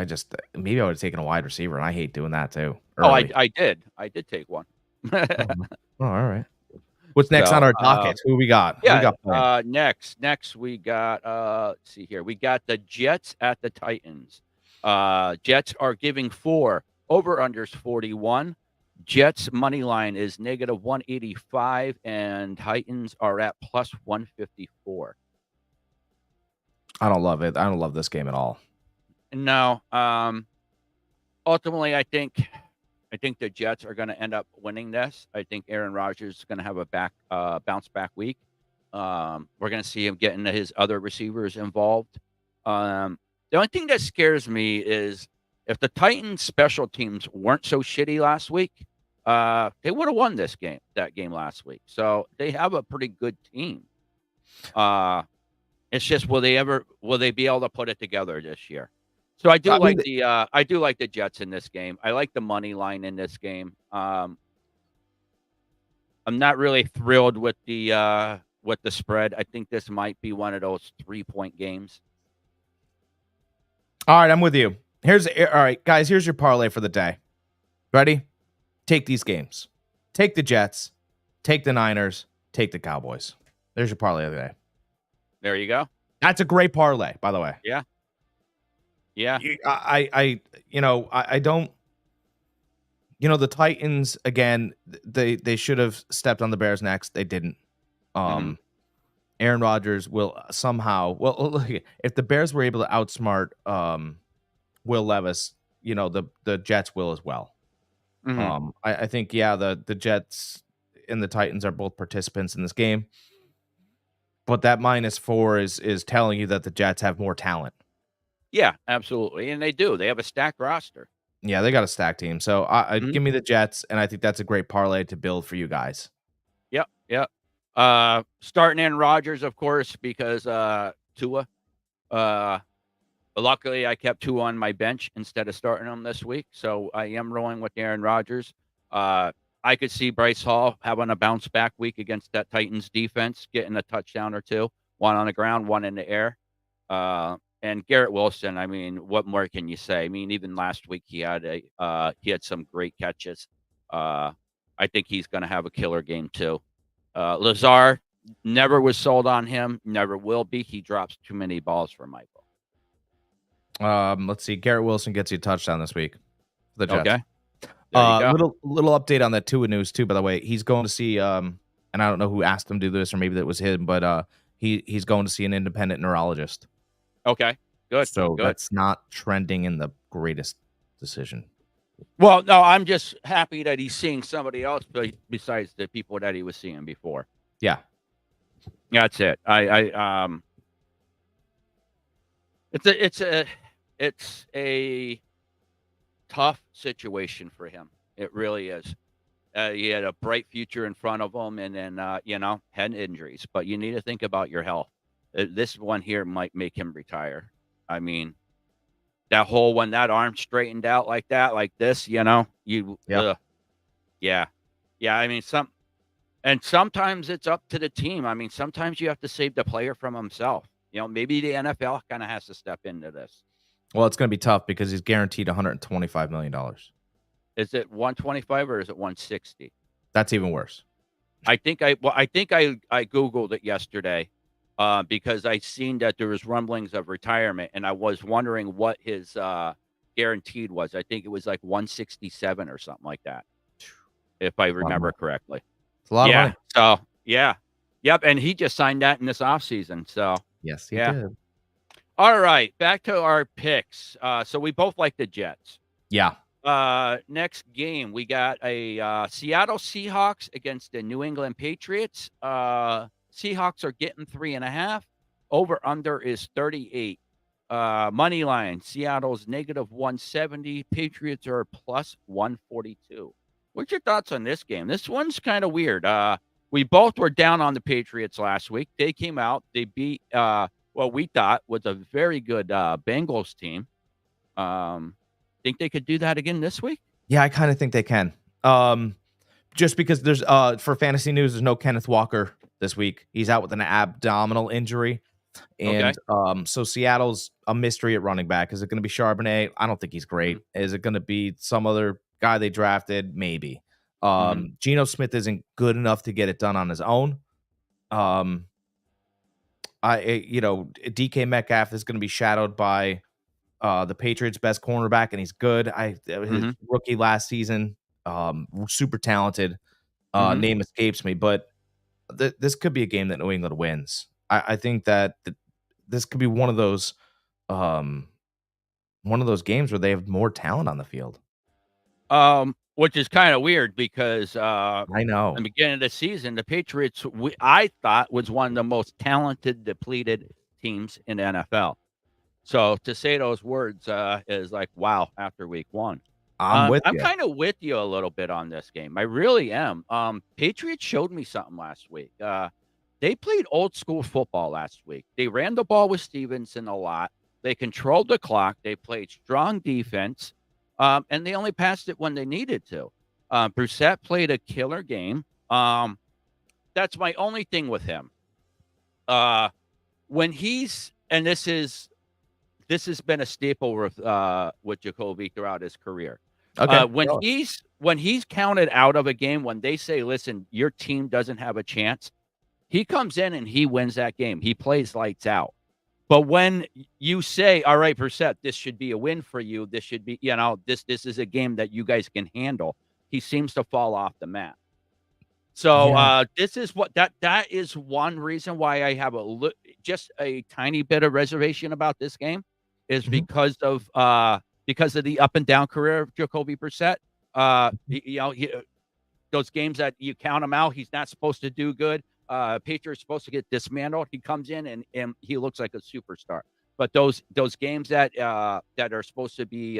maybe I would have taken a wide receiver, and I hate doing that too oh, early. I did. I did take one. Oh, all right. What's next on So, our docket? Who we got? Who we yeah, got playing? next we got, let's see here. We got the Jets at the Titans. Jets are giving 4, over-unders 41. Jets money line is -185, and Titans are at +154. I don't love it. I don't love this game at all. No, ultimately, I think the Jets are gonna end up winning this. I think Aaron Rodgers is gonna have a bounce back week. We're gonna see him getting his other receivers involved. The only thing that scares me is if the Titans special teams weren't so shitty last week, they would have won that game last week. So they have a pretty good team. It's just will they be able to put it together this year? So I do like the Jets in this game. I like the money line in this game. I'm not really thrilled with the spread. I think this might be one of those 3-point games. All right, I'm with you. All right, guys, here's your parlay for the day. Ready? Take these games. Take the Jets, take the Niners, take the Cowboys. There's your parlay of the day. There you go. That's a great parlay, by the way. Yeah. Yeah. I don't. The Titans again. They should have stepped on the Bears' necks. They didn't. Aaron Rodgers will somehow. Well, look, if the Bears were able to outsmart Will Levis, the Jets will as well. I think the Jets and the Titans are both participants in this game, but that -4 is telling you that the Jets have more talent. Yeah, absolutely, and they do. They have a stacked roster. Yeah, they got a stacked team. So give me the Jets, and I think that's a great parlay to build for you guys. Yep. Starting in Rodgers, of course, because Tua. Luckily, I kept Tua on my bench instead of starting him this week, so I am rolling with Aaron Rodgers. I could see Bryce Hall having a bounce back week against that Titans defense, getting a touchdown or two, one on the ground, one in the air. And Garrett Wilson, I mean, what more can you say? I mean, even last week he had some great catches. I think he's going to have a killer game too. Lazard, never was sold on him, never will be. He drops too many balls for Michael. Let's see. Garrett Wilson gets you a touchdown this week. The Jets. Okay. There you go. Little update on that Tua news too. By the way, he's going to see. And I don't know who asked him to do this, or maybe that was him, but he's going to see an independent neurologist. Okay, good. So good. That's not trending in the greatest decision. Well, no, I'm just happy that he's seeing somebody else besides the people that he was seeing before. Yeah, that's it. It's a tough situation for him. It really is. He had a bright future in front of him, and then had injuries. But you need to think about your health. This one here might make him retire. I mean, that when that arm straightened out like that, like this, yeah. I mean, sometimes it's up to the team. I mean, sometimes you have to save the player from himself. Maybe the NFL kind of has to step into this. Well, it's going to be tough because he's guaranteed $125 million. Is it 125 or is it 160? That's even worse. I think I Googled it yesterday because I seen that there was rumblings of retirement, and I was wondering what his guaranteed was. I think it was like 167 or something like that, if I remember correctly. It's a lot of money. So, yeah. Yep, and he just signed that in this offseason. So, yes, he did. All right, back to our picks. So we both like the Jets. Yeah. Next game, we got a Seattle Seahawks against the New England Patriots. Seahawks are getting 3.5. Over under is 38. Money line, Seattle's -170. Patriots are +142. What's your thoughts on this game? This one's kind of weird. We both were down on the Patriots last week. They came out. They beat what we thought was a very good Bengals team. Think they could do that again this week? Yeah, I kind of think they can. just because there's for fantasy news, there's no Kenneth Walker this week. He's out with an abdominal injury. Okay. And so Seattle's a mystery at running back. Is it going to be Charbonnet? I don't think he's great. Is it going to be some other guy they drafted? Maybe. Geno Smith isn't good enough to get it done on his own. DK Metcalf is going to be shadowed by the Patriots' best cornerback, and he's good. His rookie last season, super talented. Name escapes me, but this could be a game that New England wins. I think that this could be one of those games where they have more talent on the field. Which is kind of weird because I know in the beginning of the season, the Patriots, I thought, was one of the most talented, depleted teams in the NFL. So to say those words is like, wow, after week one. I'm kind of with you a little bit on this game. I really am. Patriots showed me something last week. They played old school football last week. They ran the ball with Stevenson a lot. They controlled the clock. They played strong defense. And they only passed it when they needed to. Brissett played a killer game. That's my only thing with him. When he's, and this has been a staple with Jacoby throughout his career. Okay. When he's counted out of a game, when they say, listen, your team doesn't have a chance, he comes in and he wins that game. He plays lights out. But when you say, all right, Brissett, this should be a win for you. This should be, this is a game that you guys can handle. He seems to fall off the map. So this is what that is one reason why I have just a tiny bit of reservation about this game is because of the up and down career of Jacoby Brissett. Those games that you count him out, he's not supposed to do good. Patriots supposed to get dismantled. He comes in and he looks like a superstar. But those games that are supposed to be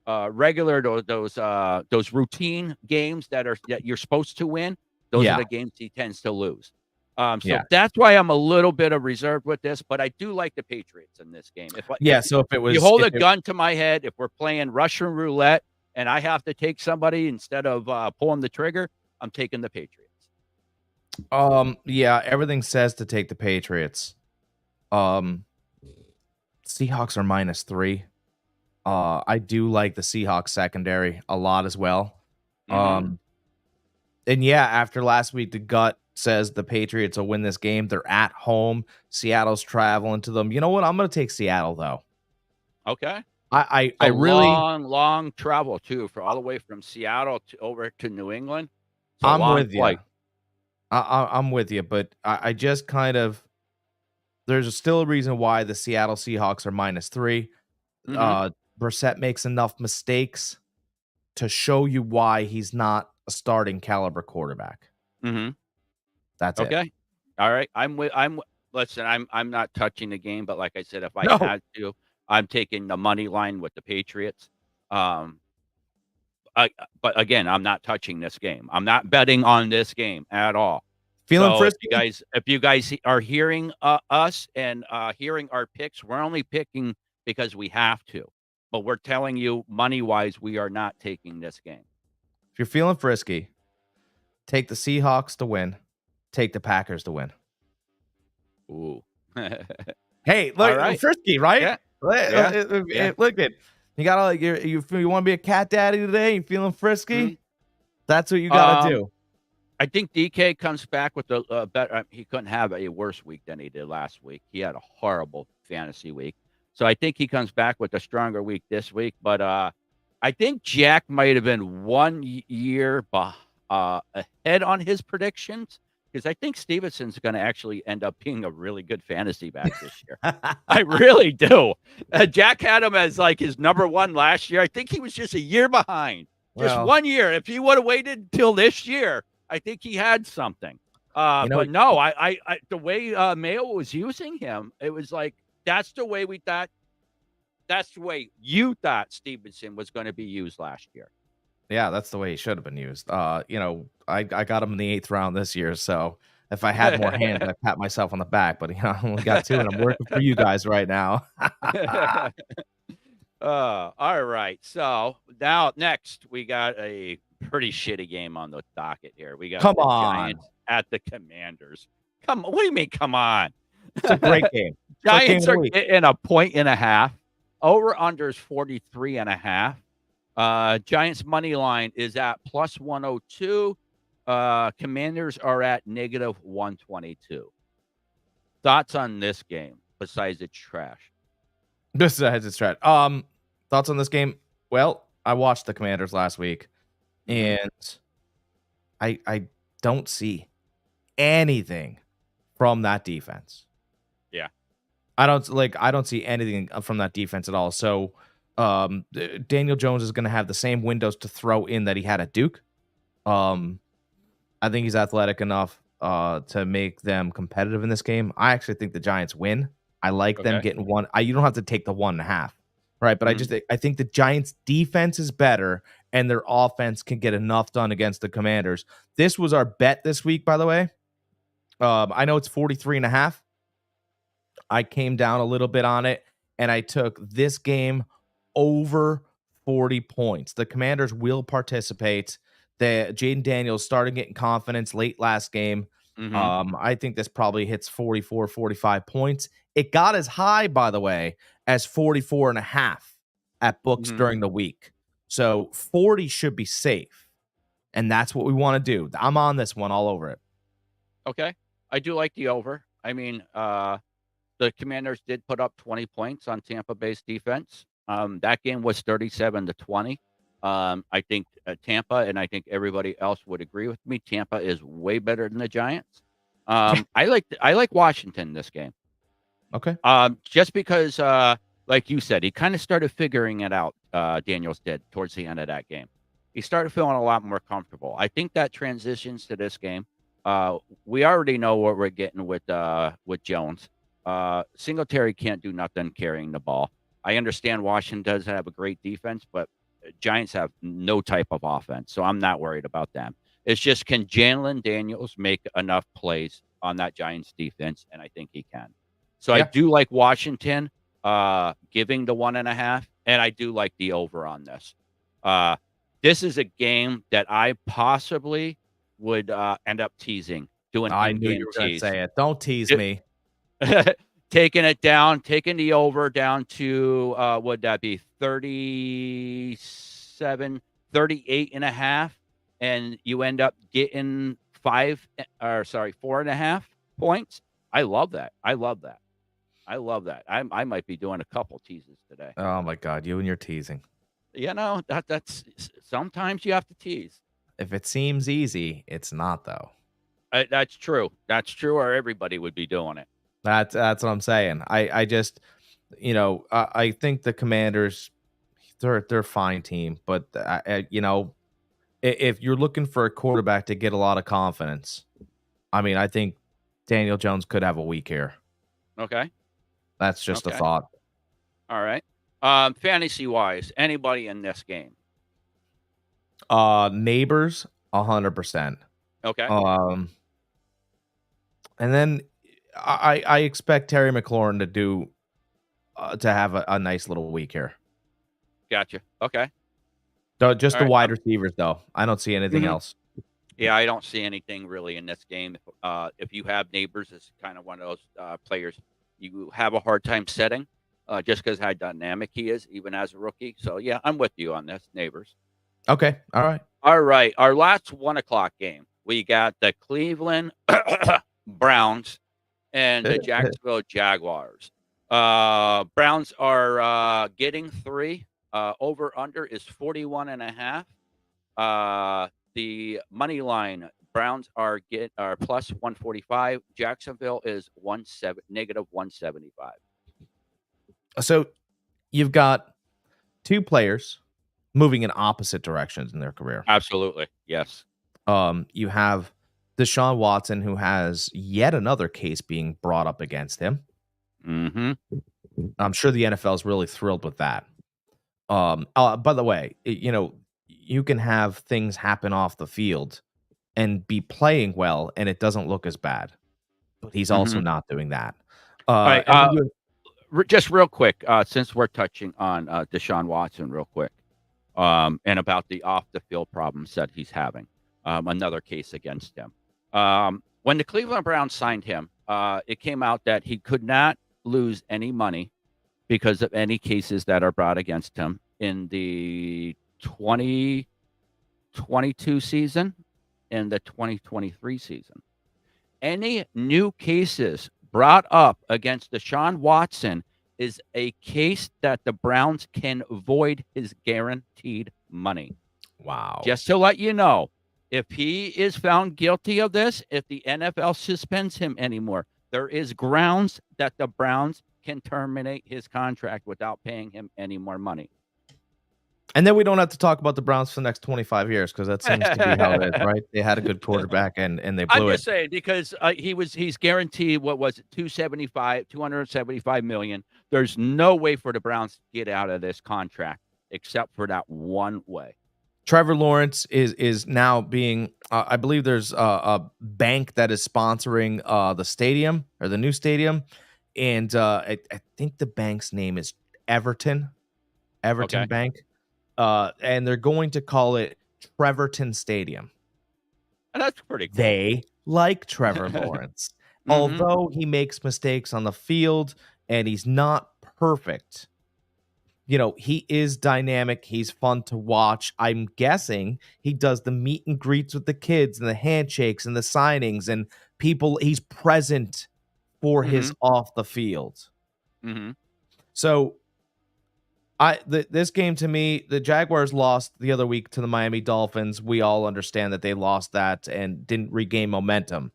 regular, those routine games that you're supposed to win, those are the games he tends to lose. That's why I'm a little bit of reserved with this, but I do like the Patriots in this game. If you hold a gun to my head, if we're playing Russian roulette and I have to take somebody instead of pulling the trigger, I'm taking the Patriots. Everything says to take the Patriots. Seahawks are -3. I do like the Seahawks secondary a lot as well. And after last week, the gut says the Patriots will win this game. They're at home. Seattle's traveling to them. You know what? I'm going to take Seattle though. Okay. I really long travel too, for all the way from Seattle over to New England. I'm with you. I'm with you, but I just kind of there's still a reason why the Seattle Seahawks are -3. Brissett makes enough mistakes to show you why he's not a starting caliber quarterback. That's it. Okay. All right. Listen, I'm not touching the game, but like I said, if I had to, I'm taking the money line with the Patriots. But again, I'm not touching this game. I'm not betting on this game at all. Feeling frisky, if you guys are hearing us and hearing our picks, we're only picking because we have to. But we're telling you, money-wise, we are not taking this game. If you're feeling frisky, take the Seahawks to win. Take the Packers to win. Ooh. Hey, look, right. Frisky, right? Yeah. Look at you. Gotta you want to be a cat daddy today? You feeling frisky? That's what you gotta do. I think DK comes back with a better. He couldn't have a worse week than he did last week. He had a horrible fantasy week, so I think he comes back with a stronger week this week. But I think Jack might have been 1 year ahead on his predictions, because I think Stevenson's going to actually end up being a really good fantasy back this year. I really do. Jack had him as like his number one last year. I think he was just a year behind. Just 1 year. If he would have waited till this year, I think he had something. But no, I the way Mayo was using him, it was like that's the way we thought. That's the way you thought Stevenson was going to be used last year. Yeah, that's the way he should have been used. I got him in the 8th round this year, so if I had more hands, I'd pat myself on the back. But I only got 2, and I'm working for you guys right now. All right. So now next we got a pretty shitty game on the docket here. We got Come the on. Giants at the Commanders. Come on. What do you mean, come on? It's a great game. First game of Giants the are week. getting a point and a half. Over under is 43 and a half. Giants money line is at plus 102. Commanders are at negative 122. Thoughts on this game besides it's trash? Besides it's trash. Thoughts on this game? Well, I watched the Commanders last week, and I don't see anything from that defense. Yeah. I don't see anything from that defense at all. So Daniel Jones is going to have the same windows to throw in that he had at Duke. I think he's athletic enough to make them competitive in this game. I actually think the Giants win. I like them getting one. You don't have to take the 1.5, right? But I think the Giants defense is better and their offense can get enough done against the Commanders. This was our bet this week, by the way. I know it's 43.5. I came down a little bit on it, and I took this game over 40 points. The Commanders will participate. Jaden Daniels started getting confidence late last game. I think this probably hits 44, 45 points. It got as high, by the way, as 44.5 at books during the week. So 40 should be safe, and that's what we want to do. I'm on this one all over it. Okay. I do like the over. I mean, the Commanders did put up 20 points on Tampa Bay's defense. That game was 37-20. I think Tampa, and I think everybody else would agree with me, Tampa is way better than the Giants. I like Washington this game. Okay. Just because, like you said, he kind of started figuring it out. Daniels did towards the end of that game. He started feeling a lot more comfortable. I think that transitions to this game. We already know what we're getting with Jones. Singletary can't do nothing carrying the ball. I understand Washington does have a great defense, but Giants have no type of offense, so I'm not worried about them. It's just, can Jalen Daniels make enough plays on that Giants defense? And I think he can. So I do like Washington giving the 1.5, and I do like the over on this. This is a game that I possibly would end up teasing. I knew you were going to say it. Don't tease me. Taking the over down to, would that be 38.5, and you end up getting 4.5 points. I love that. I might be doing a couple teases today. Oh my God, you and your teasing. That's sometimes you have to tease. If it seems easy, it's not though. That's true. That's true, or everybody would be doing it. That's what I'm saying. I just, I think the Commanders, they're a fine team, but if you're looking for a quarterback to get a lot of confidence, I mean, I think Daniel Jones could have a week here. Okay, that's just a thought. All right. Fantasy wise, anybody in this game? Neighbors, 100%. Okay. And then I expect Terry McLaurin to have a nice little week here. Gotcha. Okay. Just the wide receivers, though. I don't see anything else. Yeah, I don't see anything really in this game. If you have Neighbors, it's kind of one of those players you have a hard time setting, just because how dynamic he is, even as a rookie. So yeah, I'm with you on this, Neighbors. Okay. All right. Our last 1:00 game, we got the Cleveland Browns and the Jacksonville Jaguars. Browns are getting 3. Over under is 41.5. The money line, Browns are plus 145. Jacksonville is negative 175. So you've got two players moving in opposite directions in their career. Absolutely. Yes. You have Deshaun Watson, who has yet another case being brought up against him. I'm sure the NFL is really thrilled with that. By the way, you can have things happen off the field and be playing well, and it doesn't look as bad. But he's also not doing that. Just real quick, since we're touching on Deshaun Watson real quick. and about the off the field problems that he's having. Another case against him. When the Cleveland Browns signed him, it came out that he could not lose any money because of any cases that are brought against him in the 2022 season and the 2023 season. Any new cases brought up against Deshaun Watson is a case that the Browns can void his guaranteed money. Wow. Just to let you know, if he is found guilty of this, if the NFL suspends him anymore, there is grounds that the Browns can terminate his contract without paying him any more money. And then we don't have to talk about the Browns for the next 25 years because that seems to be how it is, right? They had a good quarterback and they blew I'm it. just saying because he's guaranteed what was it 275 million. There's no way for the Browns to get out of this contract except for that one way. Trevor Lawrence is now being I believe there's a bank that is sponsoring the stadium or the new stadium, and I think the bank's name is Everton Okay. Bank, and they're going to call it Trevorton Stadium. And that's pretty cool. They like Trevor Lawrence, although he makes mistakes on the field and he's not perfect. You know, he is dynamic. He's fun to watch. I'm guessing he does the meet and greets with the kids and the handshakes and the signings and people. He's present for his off the field. So this game to me, the Jaguars lost the other week to the Miami Dolphins. We all understand that they lost that and didn't regain momentum.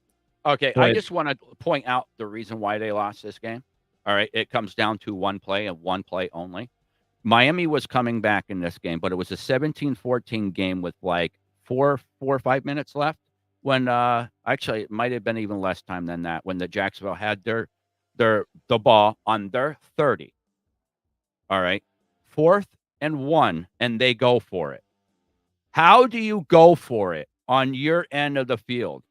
Okay, I just want to point out the reason why they lost this game. All right, it comes down to one play and one play only. Miami was coming back in this game, but it was a 17-14 game with like four or 5 minutes left when actually it might have been even less time than that when the Jacksonville had the ball on their 30. All right. 4th and 1, and they go for it. How do you go for it on your end of the field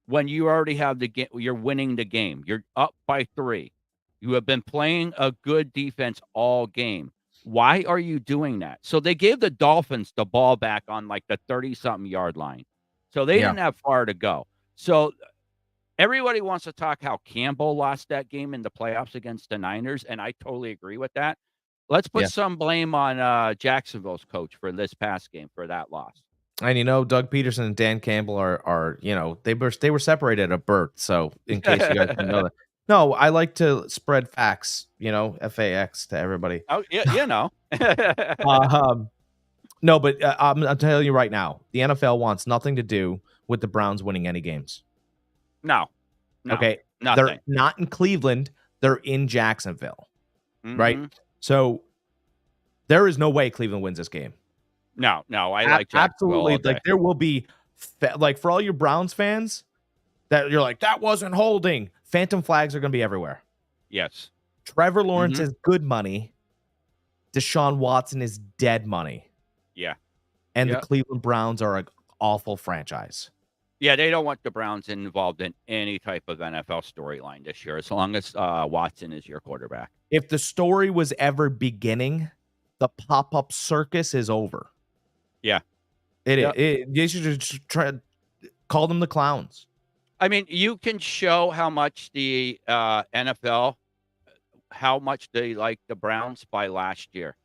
when you already have the game? You're winning the game. You're up by 3. You have been playing a good defense all game. Why are you doing that? So they gave the Dolphins the ball back on like the 30-something yard line. So they didn't have far to go. So everybody wants to talk how Campbell lost that game in the playoffs against the Niners, and I totally agree with that. Let's put some blame on Jacksonville's coach for this past game for that loss. And Doug Peterson and Dan Campbell are they were separated at birth. So in case you guys didn't know that. No, I like to spread facts, FAX to everybody. Oh, yeah, No, but I'm telling you right now, the NFL wants nothing to do with the Browns winning any games. No. Okay. Nothing. They're not in Cleveland. They're in Jacksonville. Right? So there is no way Cleveland wins this game. No, I like Jacksonville. Absolutely. Like there will be like for all you Browns fans that you're like, that wasn't holding. Phantom flags are going to be everywhere. Yes. Trevor Lawrence is good money. Deshaun Watson is dead money. Yeah. And the Cleveland Browns are an awful franchise. Yeah, they don't want the Browns involved in any type of NFL storyline this year, as long as Watson is your quarterback. If the story was ever beginning, the pop-up circus is over. Yeah. You should just try to call them the clowns. I mean, you can show how much the NFL, how much they like the Browns by last year.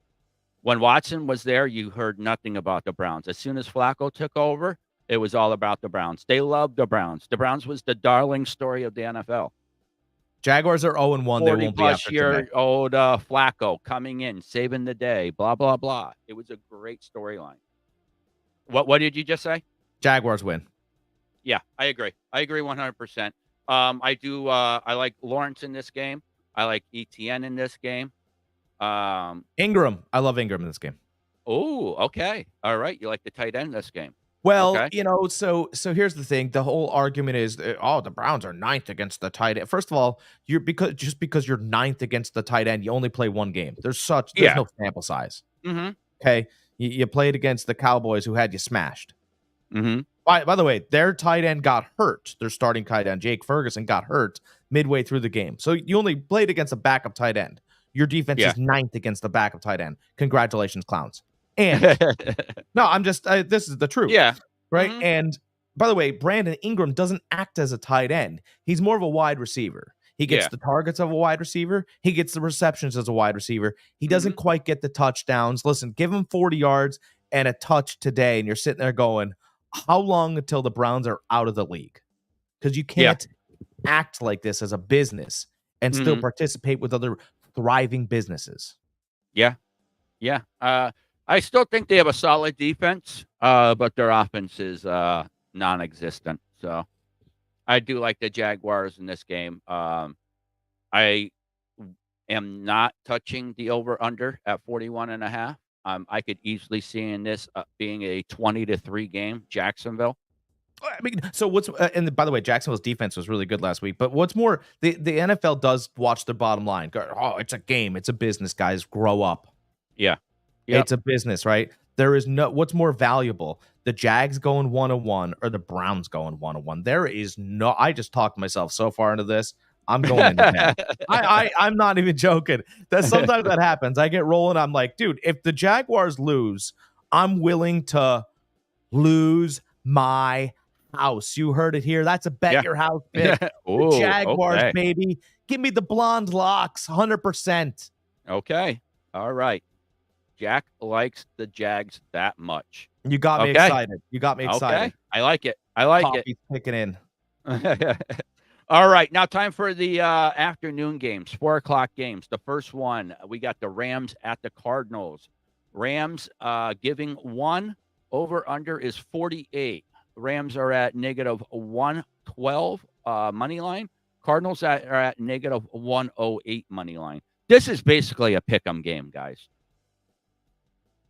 When Watson was there, you heard nothing about the Browns. As soon as Flacco took over, it was all about the Browns. They loved the Browns. The Browns was the darling story of the NFL. Jaguars are 0-1. They won't be after today. 40-plus-year-old Flacco coming in, saving the day, blah, blah, blah. It was a great storyline. What did you just say? Jaguars win. Yeah, I agree. I agree 100%. I like Lawrence in this game. I like ETN in this game. Ingram. I love Ingram in this game. Oh, okay. All right. You like the tight end in this game. Well, okay. So here's the thing. The whole argument is, the Browns are 9th against the tight end. First of all, because you're 9th against the tight end, you only play one game. There's no sample size. Okay. You played against the Cowboys who had you smashed. By the way, their tight end got hurt. Their starting tight end, Jake Ferguson, got hurt midway through the game. So you only played against a backup tight end. Your defense is 9th against the backup tight end. Congratulations, clowns. And no, I'm just this is the truth, Yeah. right? Mhm. And by the way, Brandon Ingram doesn't act as a tight end. He's more of a wide receiver. He gets Yeah. the targets of a wide receiver. He gets the receptions as a wide receiver. He doesn't Mhm. quite get the touchdowns. Listen, give him 40 yards and a touch today, and you're sitting there going, how long until the Browns are out of the league? Because you Yeah. can't act like this as a business and still Mhm. participate with other thriving businesses. Yeah. Yeah. I still think they have a solid defense, but their offense is non-existent. So I do like the Jaguars in this game. I am not touching the over/under at 41.5. I could easily see in this being a 20-3 game, Jacksonville. I mean, so what's and by the way, Jacksonville's defense was really good last week. But what's more, the NFL does watch their bottom line. Oh, it's a game, it's a business, guys. Grow up. Yeah. Yep. It's a business, right? There is no what's more valuable, the Jags going 1-1 or the Browns going 1-1. There is no. I just talked myself so far into this. I'm going into bed. I'm not even joking. That sometimes that happens. I get rolling. I'm like, dude, if the Jaguars lose, I'm willing to lose my house. You heard it here. That's a bet Yeah. your house pick. The Oh, Jaguars, okay. baby. Give me the blonde locks, 100%. Okay. All right. Jack likes the Jags that much. You got me Okay. excited. You got me excited. Okay. I like it. I like Coffee's kicking in. it. All right. Now time for the afternoon games, 4:00 games. The first one, we got the Rams at the Cardinals. Rams giving 1, over under is 48. Rams are at -112 money line. Cardinals are at -108 money line. This is basically a pick 'em game, guys.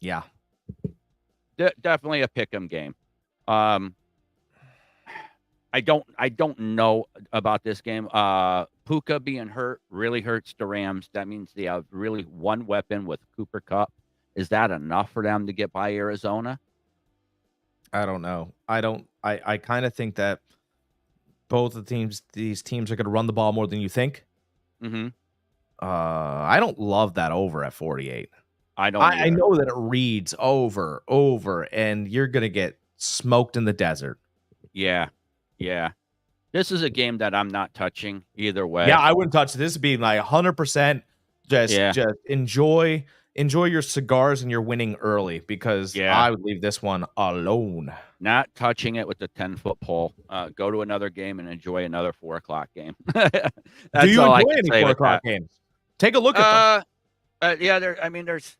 Yeah. Definitely a pick 'em game. I don't know about this game. Puka being hurt really hurts the Rams. That means they have really one weapon with Cooper Kupp. Is that enough for them to get by Arizona? I don't know. I kind of think that both of these teams are going to run the ball more than you think. Mm-hmm. I don't love that over at 48. I don't I either. know that it reads over, and you're going to get smoked in the desert. Yeah. Yeah. This is a game that I'm not touching either way. Yeah, I wouldn't touch this. Being like 100%. Just enjoy your cigars and you're winning early because I would leave this one alone. Not touching it with the 10-foot pole. Go to another game and enjoy another 4:00 game. Do you enjoy any 4:00 games? Take a look at them. Yeah, there's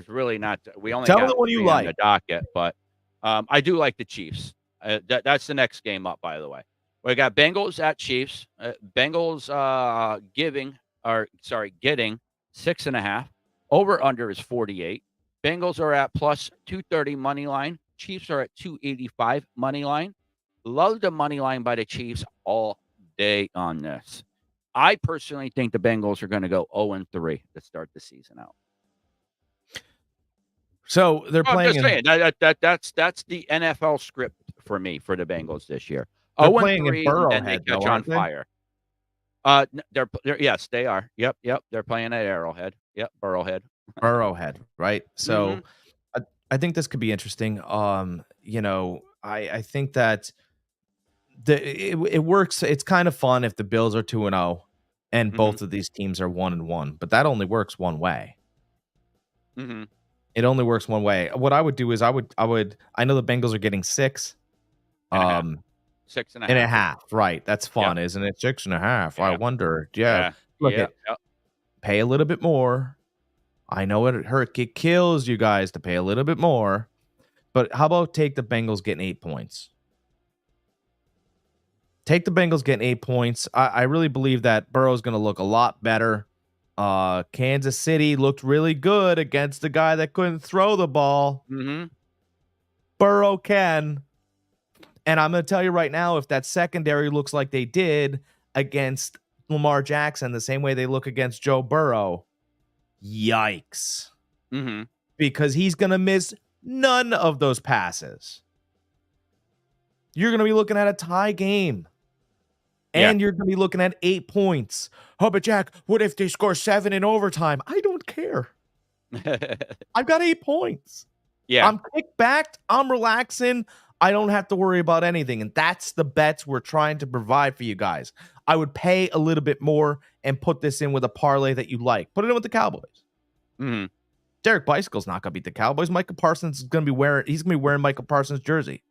really not. We only tell me got the one you 3 on like. the docket, but I do like the Chiefs. That's the next game up, by the way. We got Bengals at Chiefs. Bengals getting 6.5. Over under is 48. Bengals are at plus 230 money line. Chiefs are at 285 money line. Love the money line by the Chiefs all day on this. I personally think the Bengals are going to go 0-3 to start the season out. So they're playing. I'm just saying that's the NFL script for me for the Bengals this year. They're playing in 0-3, Burrowhead, and they catch though, on aren't they? fire. They're yes, they are. Yep. They're playing at Arrowhead. Yep, Burrowhead, right? So Mhm. I think this could be interesting. I think that it works. It's kind of fun if the Bills are 2-0 and Mhm. both of these teams are 1-1, but that only works one way. Mhm. It only works one way. What I would do is I know the Bengals are getting 6. 6.5. 6.5. Right. That's fun, isn't it? 6.5. Yeah. I wonder. Yeah. Look Yep. pay a little bit more. I know it kills you guys to pay a little bit more. But how about take the Bengals getting 8 points? Take the Bengals getting 8 points. I really believe that Burrow's going to look a lot better. Kansas City looked really good against the guy that couldn't throw the ball. Mm-hmm. Burrow can. And I'm going to tell you right now, if that secondary looks like they did against Lamar Jackson, the same way they look against Joe Burrow, yikes. Mm-hmm. Because he's going to miss none of those passes. You're going to be looking at a tie game. And you're going to be looking at 8 points. Oh, but Jack, what if they score 7 in overtime? I don't care. I've got 8 points. Yeah. I'm kicked back. I'm relaxing. I don't have to worry about anything. And that's the bets we're trying to provide for you guys. I would pay a little bit more and put this in with a parlay that you like. Put it in with the Cowboys. Mhm. Derek Bicycle's not going to beat the Cowboys. Michael Parsons is going to be wearing Michael Parsons' jersey.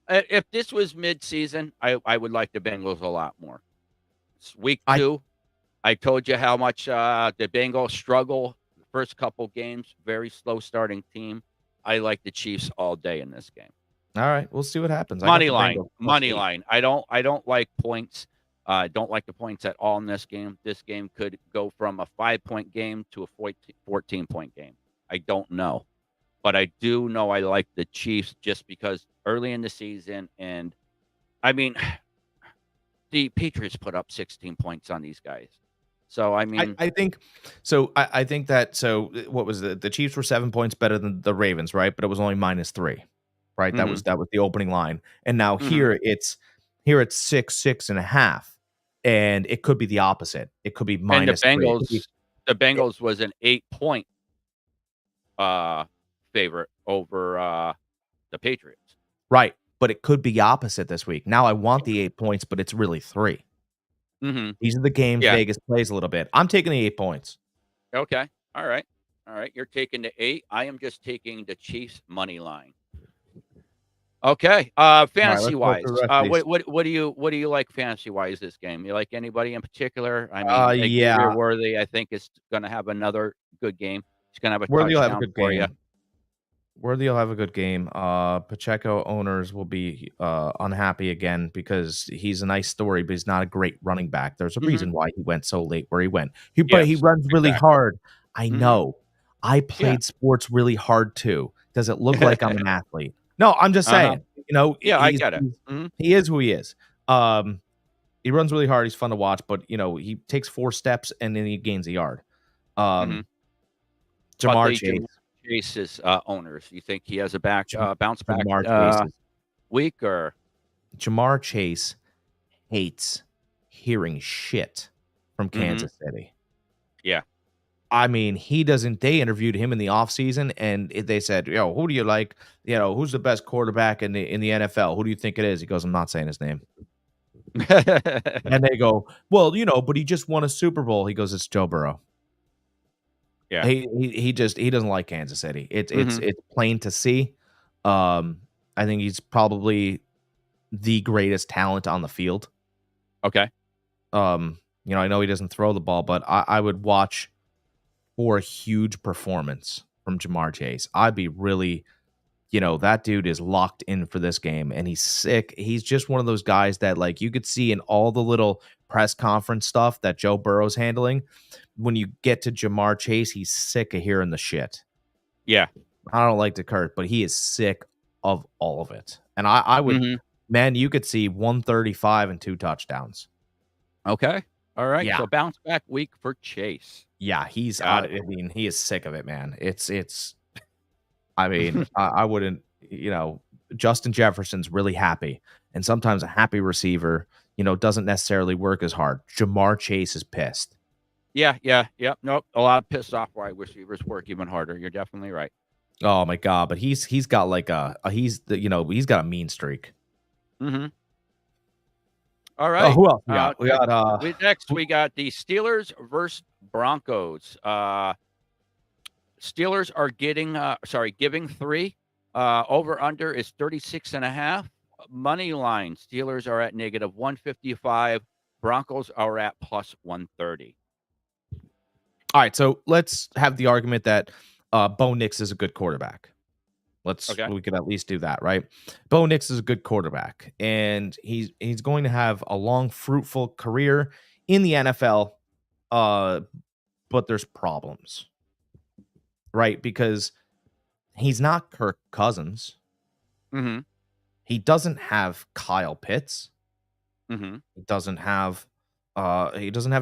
If this was mid-season, I would like the Bengals a lot more. It's week I- 2. I told you how much the Bengals struggle the first couple games. Very slow starting team. I like the Chiefs all day in this game. All right, we'll see what happens. Money line. I don't like points. Don't like the points at all in this game. This game could go from a 5-point game to a 14-point game. I don't know. But I do know I like the Chiefs just because early in the season, and I mean, the Patriots put up 16 points on these guys. So I mean, I think so. I think that what was the Chiefs were 7 points better than the Ravens, right? But it was only -3, right? That was the opening line, and now here it's 6.5, and it could be the opposite. It could be minus the Bengals was an 8-point favorite over the Patriots. Right, but it could be opposite this week. Now I want the 8 points, but it's really 3. Mm-hmm. These are the games Vegas plays a little bit. I'm taking the 8 points. Okay. All right. You're taking the 8. I am just taking the Chiefs money line. Okay. Fantasy wise, what do you like fantasy wise this game? You like anybody in particular? I mean, yeah, Worthy. I think is going to have another good game. He's going to have a Worthy will touchdown have a good for game. you. Worthy will have a good game. Pacheco owners will be unhappy again because he's a nice story, but he's not a great running back. There's a reason why he went so late where he went. But he runs really hard. I know. I played sports really hard too. Does it look like I'm an athlete? No, I'm just saying. You know, I get it. He is who he is. He runs really hard. He's fun to watch, but you know, he takes 4 steps and then he gains a yard. Jamar Chase. Chase's owners. You think he has a bounce back week or? Jamar Chase hates hearing shit from Kansas City. Yeah. I mean, they interviewed him in the offseason and they said, yo, who do you like? You know, who's the best quarterback in the NFL? Who do you think it is? He goes, I'm not saying his name. And they go, well, you know, but he just won a Super Bowl. He goes, it's Joe Burrow. Yeah. He doesn't like Kansas City. It's plain to see. I think he's probably the greatest talent on the field. Okay. You know, I know he doesn't throw the ball, but I would watch for a huge performance from Jamar Chase. I'd be really, you know, that dude is locked in for this game and he's sick. He's just one of those guys that like you could see in all the little press conference stuff that Joe Burrow's handling. When you get to Jamar Chase, he's sick of hearing the shit. Yeah. I don't like to curse, but he is sick of all of it. And I would, man, you could see 135 and 2 touchdowns. Okay. All right. Yeah. So bounce back week for Chase. Yeah. He's, I mean, he is sick of it, man. I mean, I wouldn't, you know, Justin Jefferson's really happy. And sometimes a happy receiver, you know, doesn't necessarily work as hard. Jamar Chase is pissed. Yeah. Nope. A lot of pissed off wide receivers work even harder. You're definitely right. Oh my God. But he's got like he's got a mean streak. Mm-hmm. All right. Who else we got? We got the Steelers versus Broncos. Steelers are giving 3. Over under is 36.5. Money line. Steelers are at -155. Broncos are at +130. All right, so let's have the argument that Bo Nix is a good quarterback. We could at least do that, right? Bo Nix is a good quarterback, and he's going to have a long, fruitful career in the NFL. But there's problems, right? Because he's not Kirk Cousins. Mm-hmm. He doesn't have Kyle Pitts. Mm-hmm. He doesn't have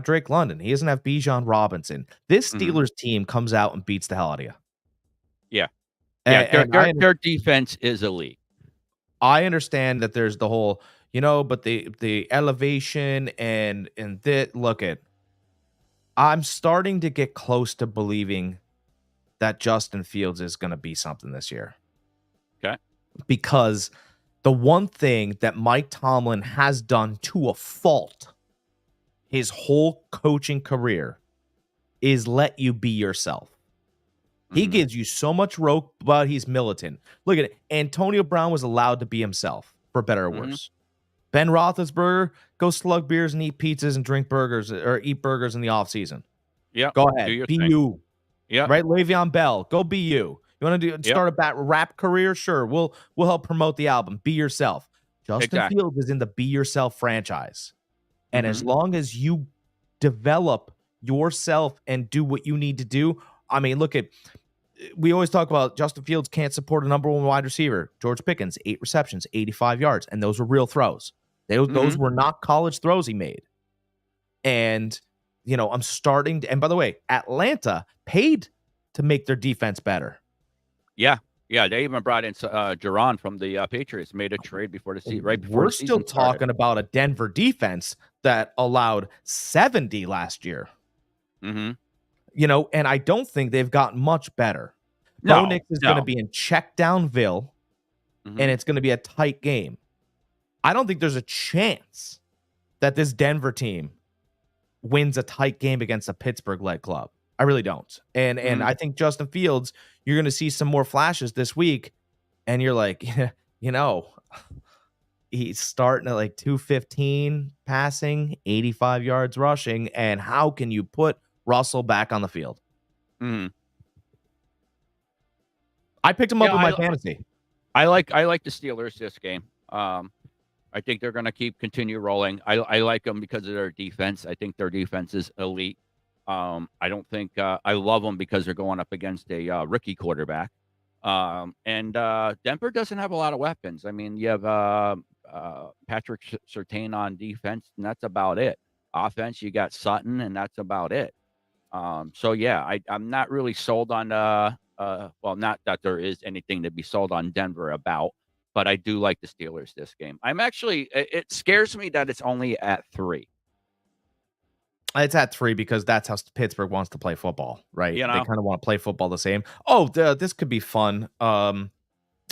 Drake London. He doesn't have Bijan Robinson. This Steelers team comes out and beats the hell out of you. Yeah. And their defense is elite. I understand that there's the whole, you know, but the elevation and that look at I'm starting to get close to believing that Justin Fields is going to be something this year. Okay. Because the one thing that Mike Tomlin has done to a fault his whole coaching career is let you be yourself. He gives you so much rope, but he's militant. Look at it. Antonio Brown was allowed to be himself, for better or worse. Ben Roethlisberger, go slug beers and eat pizzas and drink burgers or eat burgers in the offseason. Yeah. Go ahead. Be you. Yeah. Right? Le'Veon Bell, go be you. You want to start a rap career? Sure. We'll help promote the album. Be yourself. Justin Fields is in the be yourself franchise. And as long as you develop yourself and do what you need to do, I mean, look at, we always talk about Justin Fields can't support a number one wide receiver. George Pickens, 8 receptions, 85 yards, and those were real throws. Those were not college throws he made. And, you know, I'm starting to, and by the way, Atlanta paid to make their defense better. Yeah. Yeah, they even brought in Jaron from the Patriots, made a trade before the season. Right before we're still talking about a Denver defense that allowed 70 last year. You know, and I don't think they've gotten much better. Bo Nix is going to be in check downville, and it's going to be a tight game. I don't think there's a chance that this Denver team wins a tight game against a Pittsburgh-led club. I really don't. And I think Justin Fields, you're going to see some more flashes this week, and you're like, you know, he's starting at like 215 passing, 85 yards rushing, and how can you put Russell back on the field? I picked him up with my fantasy. I like the Steelers this game. I think they're going to continue rolling. I like them because of their defense. I think their defense is elite. I don't think I love them because they're going up against a rookie quarterback. And Denver doesn't have a lot of weapons. I mean, you have Patrick Surtain on defense, and that's about it. Offense, you got Sutton, and that's about it. So yeah, I'm not really sold on well, not that there is anything to be sold on Denver about, but I do like the Steelers this game. It scares me that it's only at 3. It's at 3 because that's how Pittsburgh wants to play football, right? You know? They kind of want to play football the same. This could be fun. An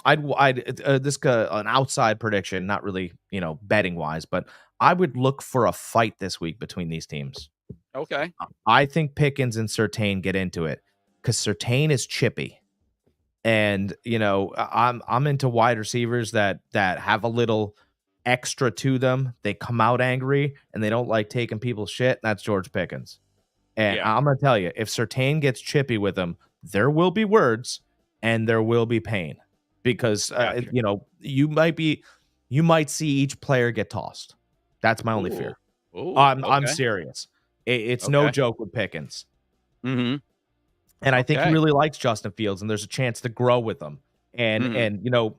outside prediction, not really, you know, betting wise, but I would look for a fight this week between these teams. Okay. I think Pickens and Surtain get into it because Surtain is chippy, and you know I'm into wide receivers that have a little extra to them. They come out angry and they don't like taking people's shit. That's George Pickens. And I'm going to tell you, if Surtain gets chippy with him, there will be words and there will be pain because, you know, you might see each player get tossed. That's my only fear. I'm serious. It's no joke with Pickens. And I think he really likes Justin Fields and there's a chance to grow with him. And you know,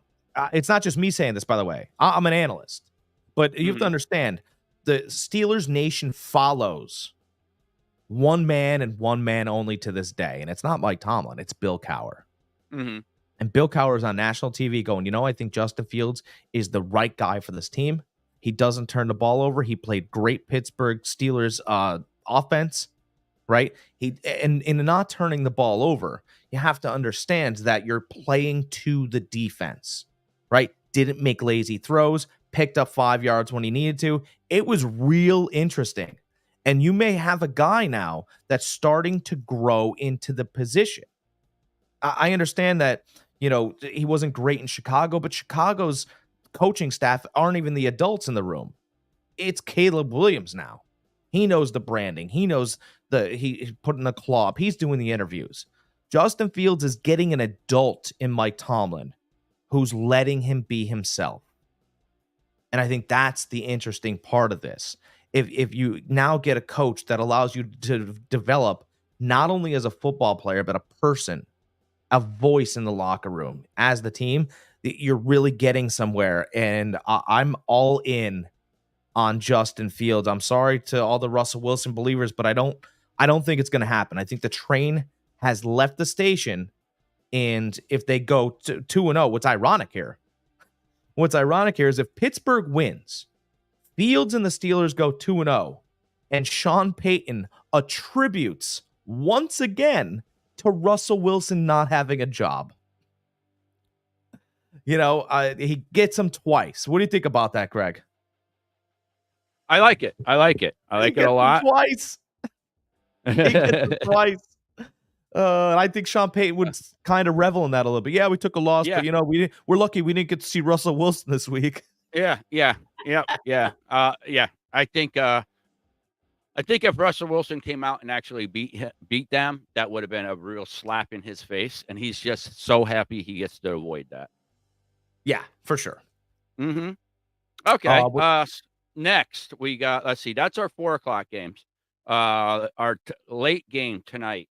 it's not just me saying this, by the way. I'm an analyst. But you have to understand, the Steelers nation follows one man and one man only to this day. And it's not Mike Tomlin. It's Bill Cowher. And Bill Cowher is on national TV going, you know, I think Justin Fields is the right guy for this team. He doesn't turn the ball over. He played great Pittsburgh Steelers offense, right? And in not turning the ball over, you have to understand that you're playing to the defense, right? Didn't make lazy throws, picked up 5 yards when he needed to. It was real interesting. And you may have a guy now that's starting to grow into the position. I understand that, you know, he wasn't great in Chicago, but Chicago's coaching staff aren't even the adults in the room. It's Caleb Williams now. He knows the branding. He knows he's putting the claw up. He's doing the interviews. Justin Fields is getting an adult in Mike Tomlin who's letting him be himself. And I think that's the interesting part of this. If you now get a coach that allows you to develop not only as a football player, but a person, a voice in the locker room as the team, you're really getting somewhere. And I'm all in on Justin Fields. I'm sorry to all the Russell Wilson believers, but I don't think it's going to happen. I think the train has left the station. And if they go 2-0, what's ironic here is if Pittsburgh wins, Fields and the Steelers go 2-0, And Sean Payton attributes once again to Russell Wilson not having a job. He gets him twice. What do you think about that, Greg? I like it. I like it a lot. Twice. He gets him twice. I think Sean Payton would kind of revel in that a little bit. Yeah, we took a loss, but we're lucky we didn't get to see Russell Wilson this week. Yeah. I think if Russell Wilson came out and actually beat them, that would have been a real slap in his face. And he's just so happy he gets to avoid that. Yeah, for sure. Mm-hmm. Okay. Next we got, let's see, that's our 4:00 games. Our late game tonight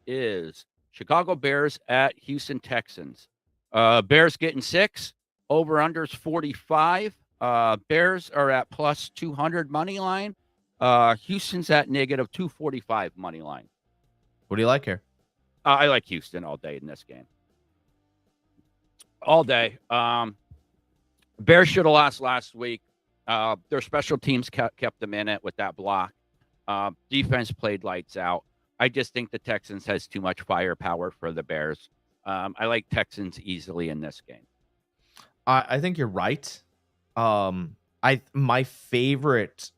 is Chicago Bears at Houston Texans. Bears getting 6, over unders 45. Bears are at plus 200 money line. Houston's at negative 245 money line. What do you like here? I like Houston all day in this game. All day. Bears should have lost last week. Their special teams kept them in it with that block. Defense played lights out. I just think the Texans has too much firepower for the Bears. I like Texans easily in this game. I think you're right. My favorite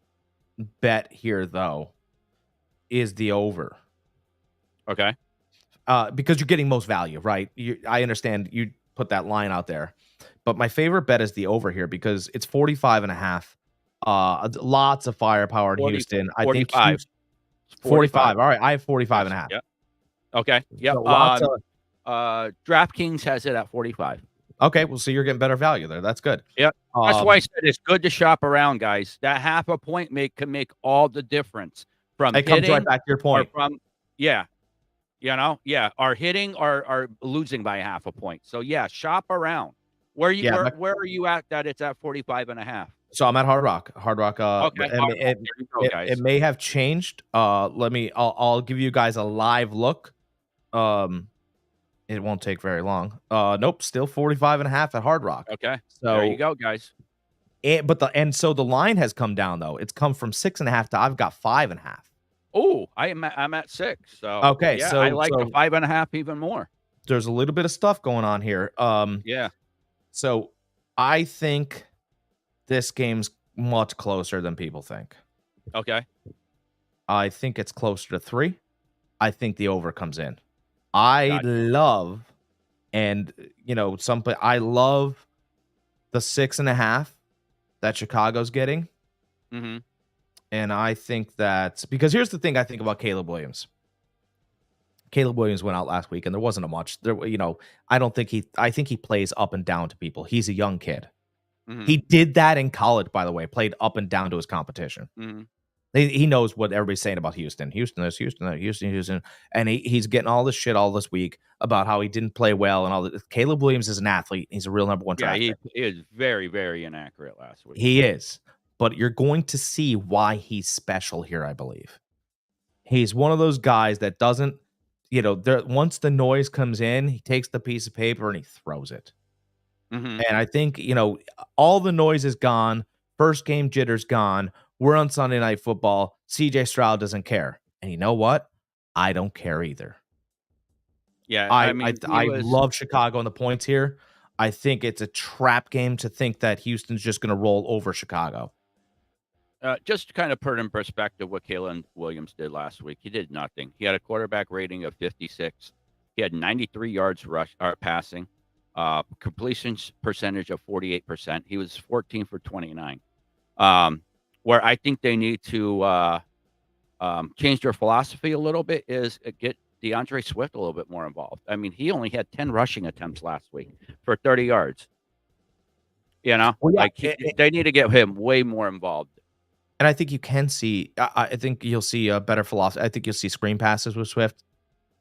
bet here though is the over. Okay. Because you're getting most value, right? I understand you put that line out there, but my favorite bet is the over here because it's 45.5. Lots of firepower in Houston. 45. I think 45. All right, I have 45.5. Yep. Okay. Yep. So DraftKings has it at 45. Okay, well, so you're getting better value there. That's good. Yep. That's why I said it's good to shop around, guys. That half a point can make all the difference. From it comes right back to your point. Are hitting or losing by half a point. So shop around. Where are you at that it's at 45.5? So I'm at Hard Rock. Okay. It may have changed. I'll give you guys a live look. It won't take very long. Nope, still 45.5 at Hard Rock. Okay. So there you go, guys. So the line has come down though. It's come from 6.5 to I've got 5.5. Oh, I'm at 6. So okay, so I like the 5.5 even more. There's a little bit of stuff going on here. So I think this game's much closer than people think. Okay. I think it's closer to 3. I think the over comes in. I love the 6.5 that Chicago's getting. Mm-hmm. And I think that because here's the thing I think about Caleb Williams. Caleb Williams went out last week and there wasn't a much there. I think he plays up and down to people. He's a young kid. Mm-hmm. He did that in college, by the way, played up and down to his competition. Mm-hmm. He knows what everybody's saying about Houston. Houston, and he's getting all this shit all this week about how he didn't play well and all that. Caleb Williams is an athlete. He's a real number 1 draft pick. He is very, very inaccurate last week. He is, but you're going to see why he's special here. I believe he's one of those guys that doesn't, once the noise comes in, he takes the piece of paper and he throws it. Mm-hmm. And I think all the noise is gone. First game jitters gone. We're on Sunday Night Football. CJ Stroud doesn't care. And you know what? I don't care either. Yeah, I love Chicago and the points here. I think it's a trap game to think that Houston's just going to roll over Chicago. Just to kind of put in perspective what Caleb Williams did last week. He did nothing. He had a quarterback rating of 56. He had 93 yards passing, completion percentage of 48%. He was 14 for 29. Where I think they need to change their philosophy a little bit is get DeAndre Swift a little bit more involved. I mean, he only had 10 rushing attempts last week for 30 yards. They need to get him way more involved. And I think you can see, I think you'll see a better philosophy. I think you'll see screen passes with Swift,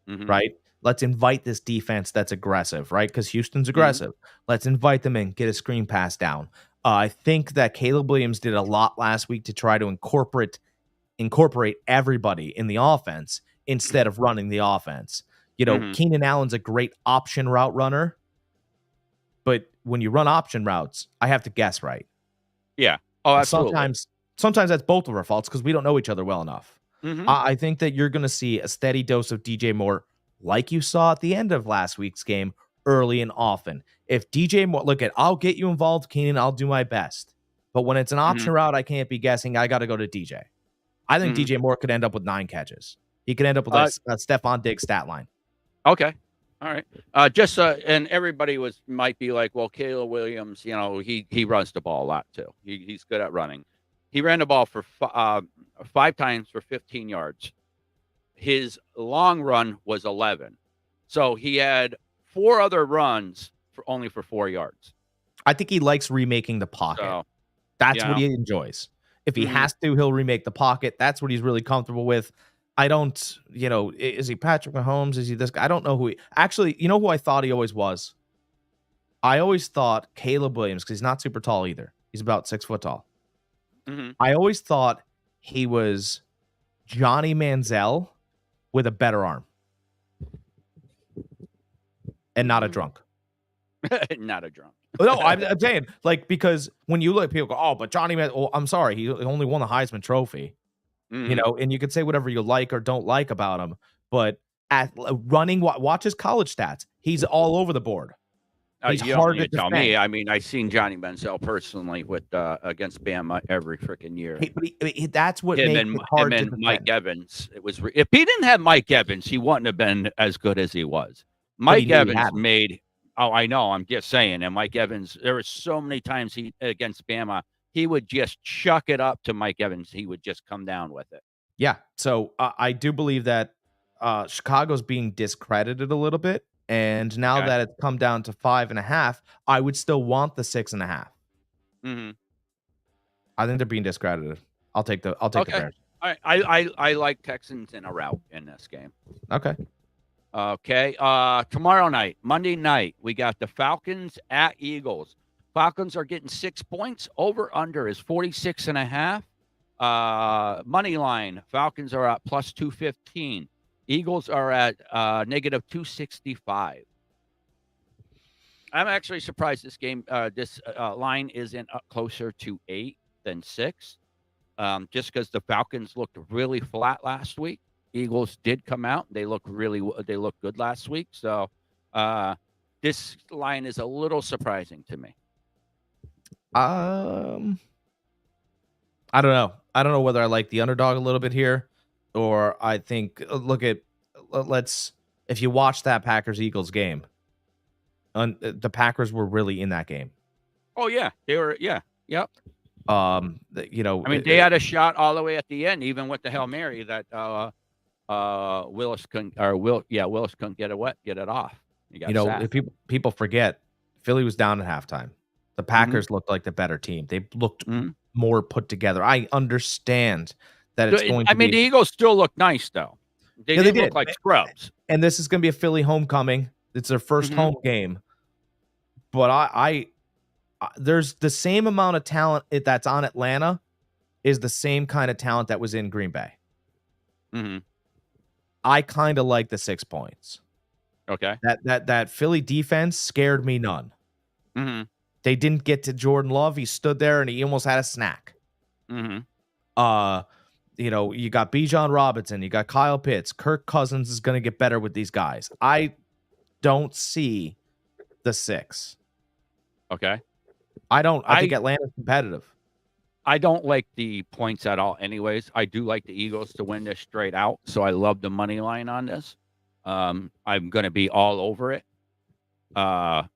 mm-hmm. right? Let's invite this defense that's aggressive, right? Because Houston's aggressive. Mm-hmm. Let's invite them in, get a screen pass down. I think that Caleb Williams did a lot last week to try to incorporate everybody in the offense instead of running the offense. Keenan Allen's a great option route runner, but when you run option routes, I have to guess right. Yeah. Oh, absolutely. sometimes that's both of our faults because we don't know each other well enough. Mhm. I think that you're going to see a steady dose of DJ Moore like you saw at the end of last week's game, early and often. If DJ Moore, I'll get you involved, Keenan. I'll do my best. But when it's an option Mhm. route, I can't be guessing. I got to go to DJ. I think Mhm. DJ Moore could end up with 9 catches. He could end up with a Stephon Diggs stat line. Okay. All right. And everybody might be like, well, Caleb Williams, he runs the ball a lot too. He's good at running. He ran the ball for 5 times for 15 yards. His long run was 11. So he had 4 other runs only for 4 yards. I think he likes remaking the pocket. So, That's what he enjoys. If he Mhm. has to, he'll remake the pocket. That's what he's really comfortable with. I don't, is he Patrick Mahomes? Is he this guy? I don't know who he actually, who I thought he always was? I always thought Caleb Williams, because he's not super tall either. He's about 6 foot tall. Mhm. I always thought he was Johnny Manziel with a better arm. And not a drunk. Not a drunk. No, I'm saying, because when you look, people go, oh, but Johnny Manziel, oh, I'm sorry, he only won the Heisman Trophy. Mhm. And you can say whatever you like or don't like about him, but at running, watch his college stats. He's all over the board. He's You don't hard need to to tell defend. me. I mean, I've seen Johnny Manziel personally with against Bama every freaking year. That's what Him makes and it hard to him and defend. Mike Evans. If he didn't have Mike Evans, he wouldn't have been as good as he was. But Mike he knew he Evans had him. made. Oh, I know. I'm just saying. And Mike Evans, there were so many times he against Bama, he would just chuck it up to Mike Evans. He would just come down with it. Yeah. So I do believe that Chicago's being discredited a little bit. And now Okay. that it's come down to 5.5, I would still want the 6.5. Mm-hmm. I think they're being discredited. I'll take the Bears. All right. I like Texans in a rout in this game. Okay. Okay. Tomorrow night, Monday night, we got the Falcons at Eagles. Falcons are getting 6 points. Over under is 46.5. Money line, Falcons are at plus 215. Eagles are at negative 265. I'm actually surprised this game, this line isn't closer to 8 than 6. Just because the Falcons looked really flat last week. Eagles did come out. They looked good last week. So this line is a little surprising to me. I don't know. I don't know whether I like the underdog a little bit here, or I think if you watch that Packers-Eagles game, the Packers were really in that game. Oh yeah, they were. Yeah, yep. I mean, they had a shot all the way at the end, even with the Hail Mary that Willis couldn't get it off. If people forget, Philly was down at halftime. The Packers looked like the better team. They looked more put together. I understand that it's going to be. The Eagles still look nice, though. They did look like scrubs. And this is going to be a Philly homecoming. It's their first home game. But there's the same amount of talent that's on Atlanta is the same kind of talent that was in Green Bay. Mm-hmm. I kind of like the 6 points. Okay. That Philly defense scared me none. Mm-hmm. They didn't get to Jordan Love. He stood there and he almost had a snack. Mm-hmm. You got Bijan Robinson, you got Kyle Pitts. Kirk Cousins is going to get better with these guys. I don't see the 6. Okay. I think Atlanta's competitive. I don't like the points at all anyways. I do like the Eagles to win this straight out, so I love the money line on this. I'm going to be all over it. But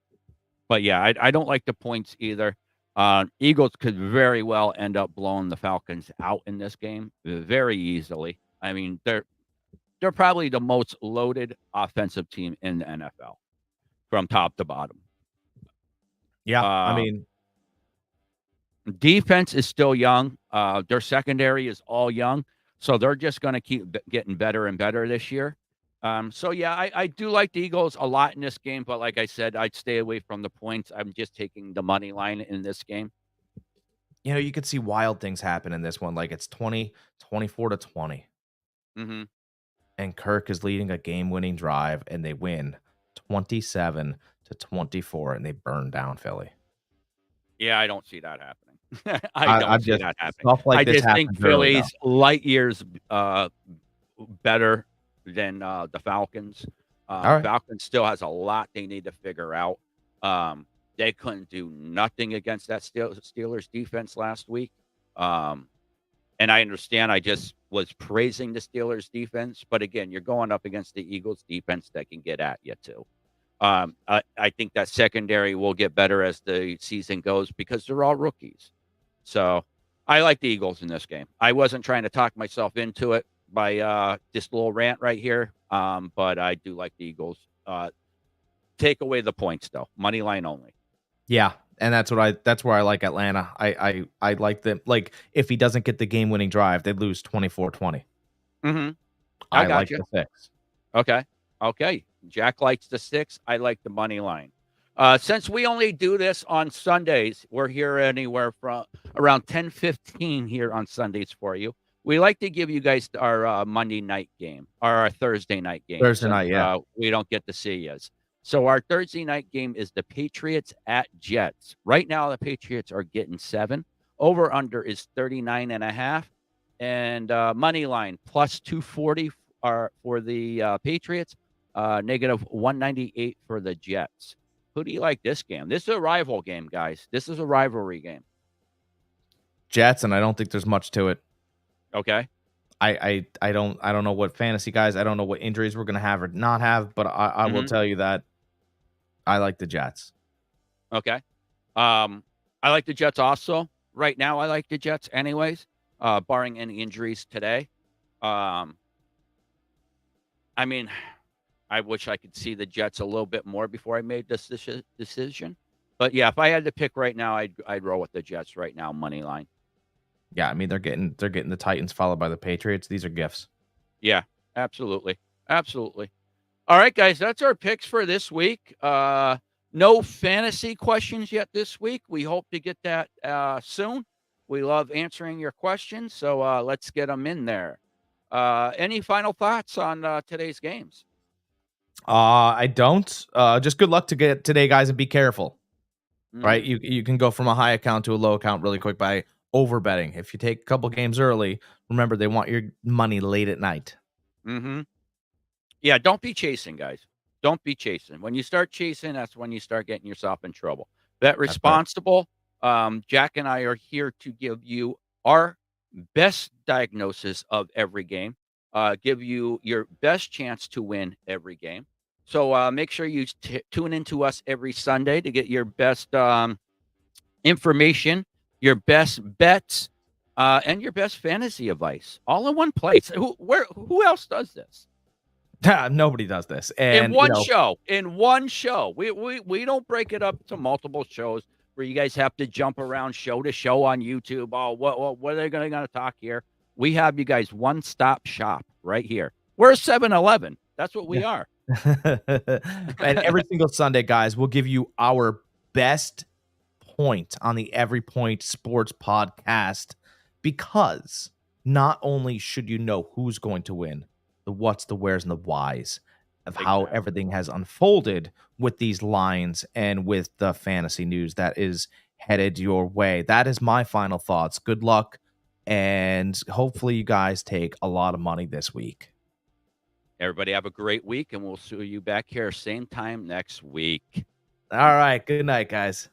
yeah, I don't like the points either. Eagles could very well end up blowing the Falcons out in this game very easily. I mean, they're probably the most loaded offensive team in the NFL from top to bottom. Yeah, defense is still young. Their secondary is all young, so they're just going to keep getting better and better this year. So yeah, I do like the Eagles a lot in this game, but like I said, I'd stay away from the points. I'm just taking the money line in this game. You could see wild things happen in this one. Like it's 24-20. Mm-hmm. And Kirk is leading a game-winning drive, and they win 27-24, and they burn down Philly. Yeah, I don't see that happening. I I don't see just that happening. stuff like I this just think happens early, though. Philly's light years better than the Falcons. All right. Falcons still has a lot they need to figure out. They couldn't do nothing against that Steelers defense last week. And I understand I just was praising the Steelers defense, but again, you're going up against the Eagles defense that can get at you too. I think that secondary will get better as the season goes because they're all rookies. So I like the Eagles in this game. I wasn't trying to talk myself into it by this little rant right here, but I do like the Eagles. Take away the points though, money line only. Yeah, and that's where I like Atlanta. I like them. Like if he doesn't get the game winning drive, they lose 24-20. Mm-hmm. I got like you. the 6. Okay. Jack likes the 6. I like the money line. Since we only do this on Sundays, we're here anywhere from around 10:15 here on Sundays for you. We like to give you guys our Monday night game or our Thursday night game. Thursday night, yeah. We don't get to see you. So our Thursday night game is the Patriots at Jets. Right now, the Patriots are getting 7. Over under is 39.5. And money line plus 240 are for the Patriots, negative 198 for the Jets. Who do you like this game? This is a rival game, guys. This is a rivalry game. Jets, and I don't think there's much to it. Okay. I don't know what fantasy guys. I don't know what injuries we're gonna have or not have, but I will tell you that I like the Jets. Okay. I like the Jets also. Right now, I like the Jets anyways, barring any injuries today. I mean, I wish I could see the Jets a little bit more before I made this decision. But yeah, if I had to pick right now, I'd roll with the Jets right now, money line. Yeah, I mean they're getting the Titans followed by the Patriots. These are gifts. Yeah, absolutely. Absolutely. All right, guys, that's our picks for this week. No fantasy questions yet this week. We hope to get that soon. We love answering your questions, so let's get them in there. Any final thoughts on today's games? I don't. Just good luck to get today, guys, and be careful. Right? Mm. You can go from a high account to a low account really quick by over betting. If you take a couple games early, remember they want your money late at night. Mm-hmm. Yeah, don't be chasing, guys. Don't be chasing. When you start chasing, that's when you start getting yourself in trouble. Bet responsible. Jack and I are here to give you our best diagnosis of every game, give you your best chance to win every game. So make sure you tune into us every Sunday to get your best information, your best bets, and your best fantasy advice all in one place. Who else does this? Nobody does this. And In one show. We don't break it up to multiple shows where you guys have to jump around show to show on YouTube. Oh, what are they going to talk here? We have you guys one-stop shop right here. We're a 7-Eleven. That's what we are. And every single Sunday, guys, we'll give you our best point on the Every Point Sports Podcast, because not only should you know who's going to win, the what's, the where's, and the whys of how everything has unfolded with these lines and with the fantasy news that is headed your way. That is my final thoughts. Good luck, and hopefully you guys take a lot of money this week. Everybody have a great week, and we'll see you back here same time next week. All right. Good night, guys.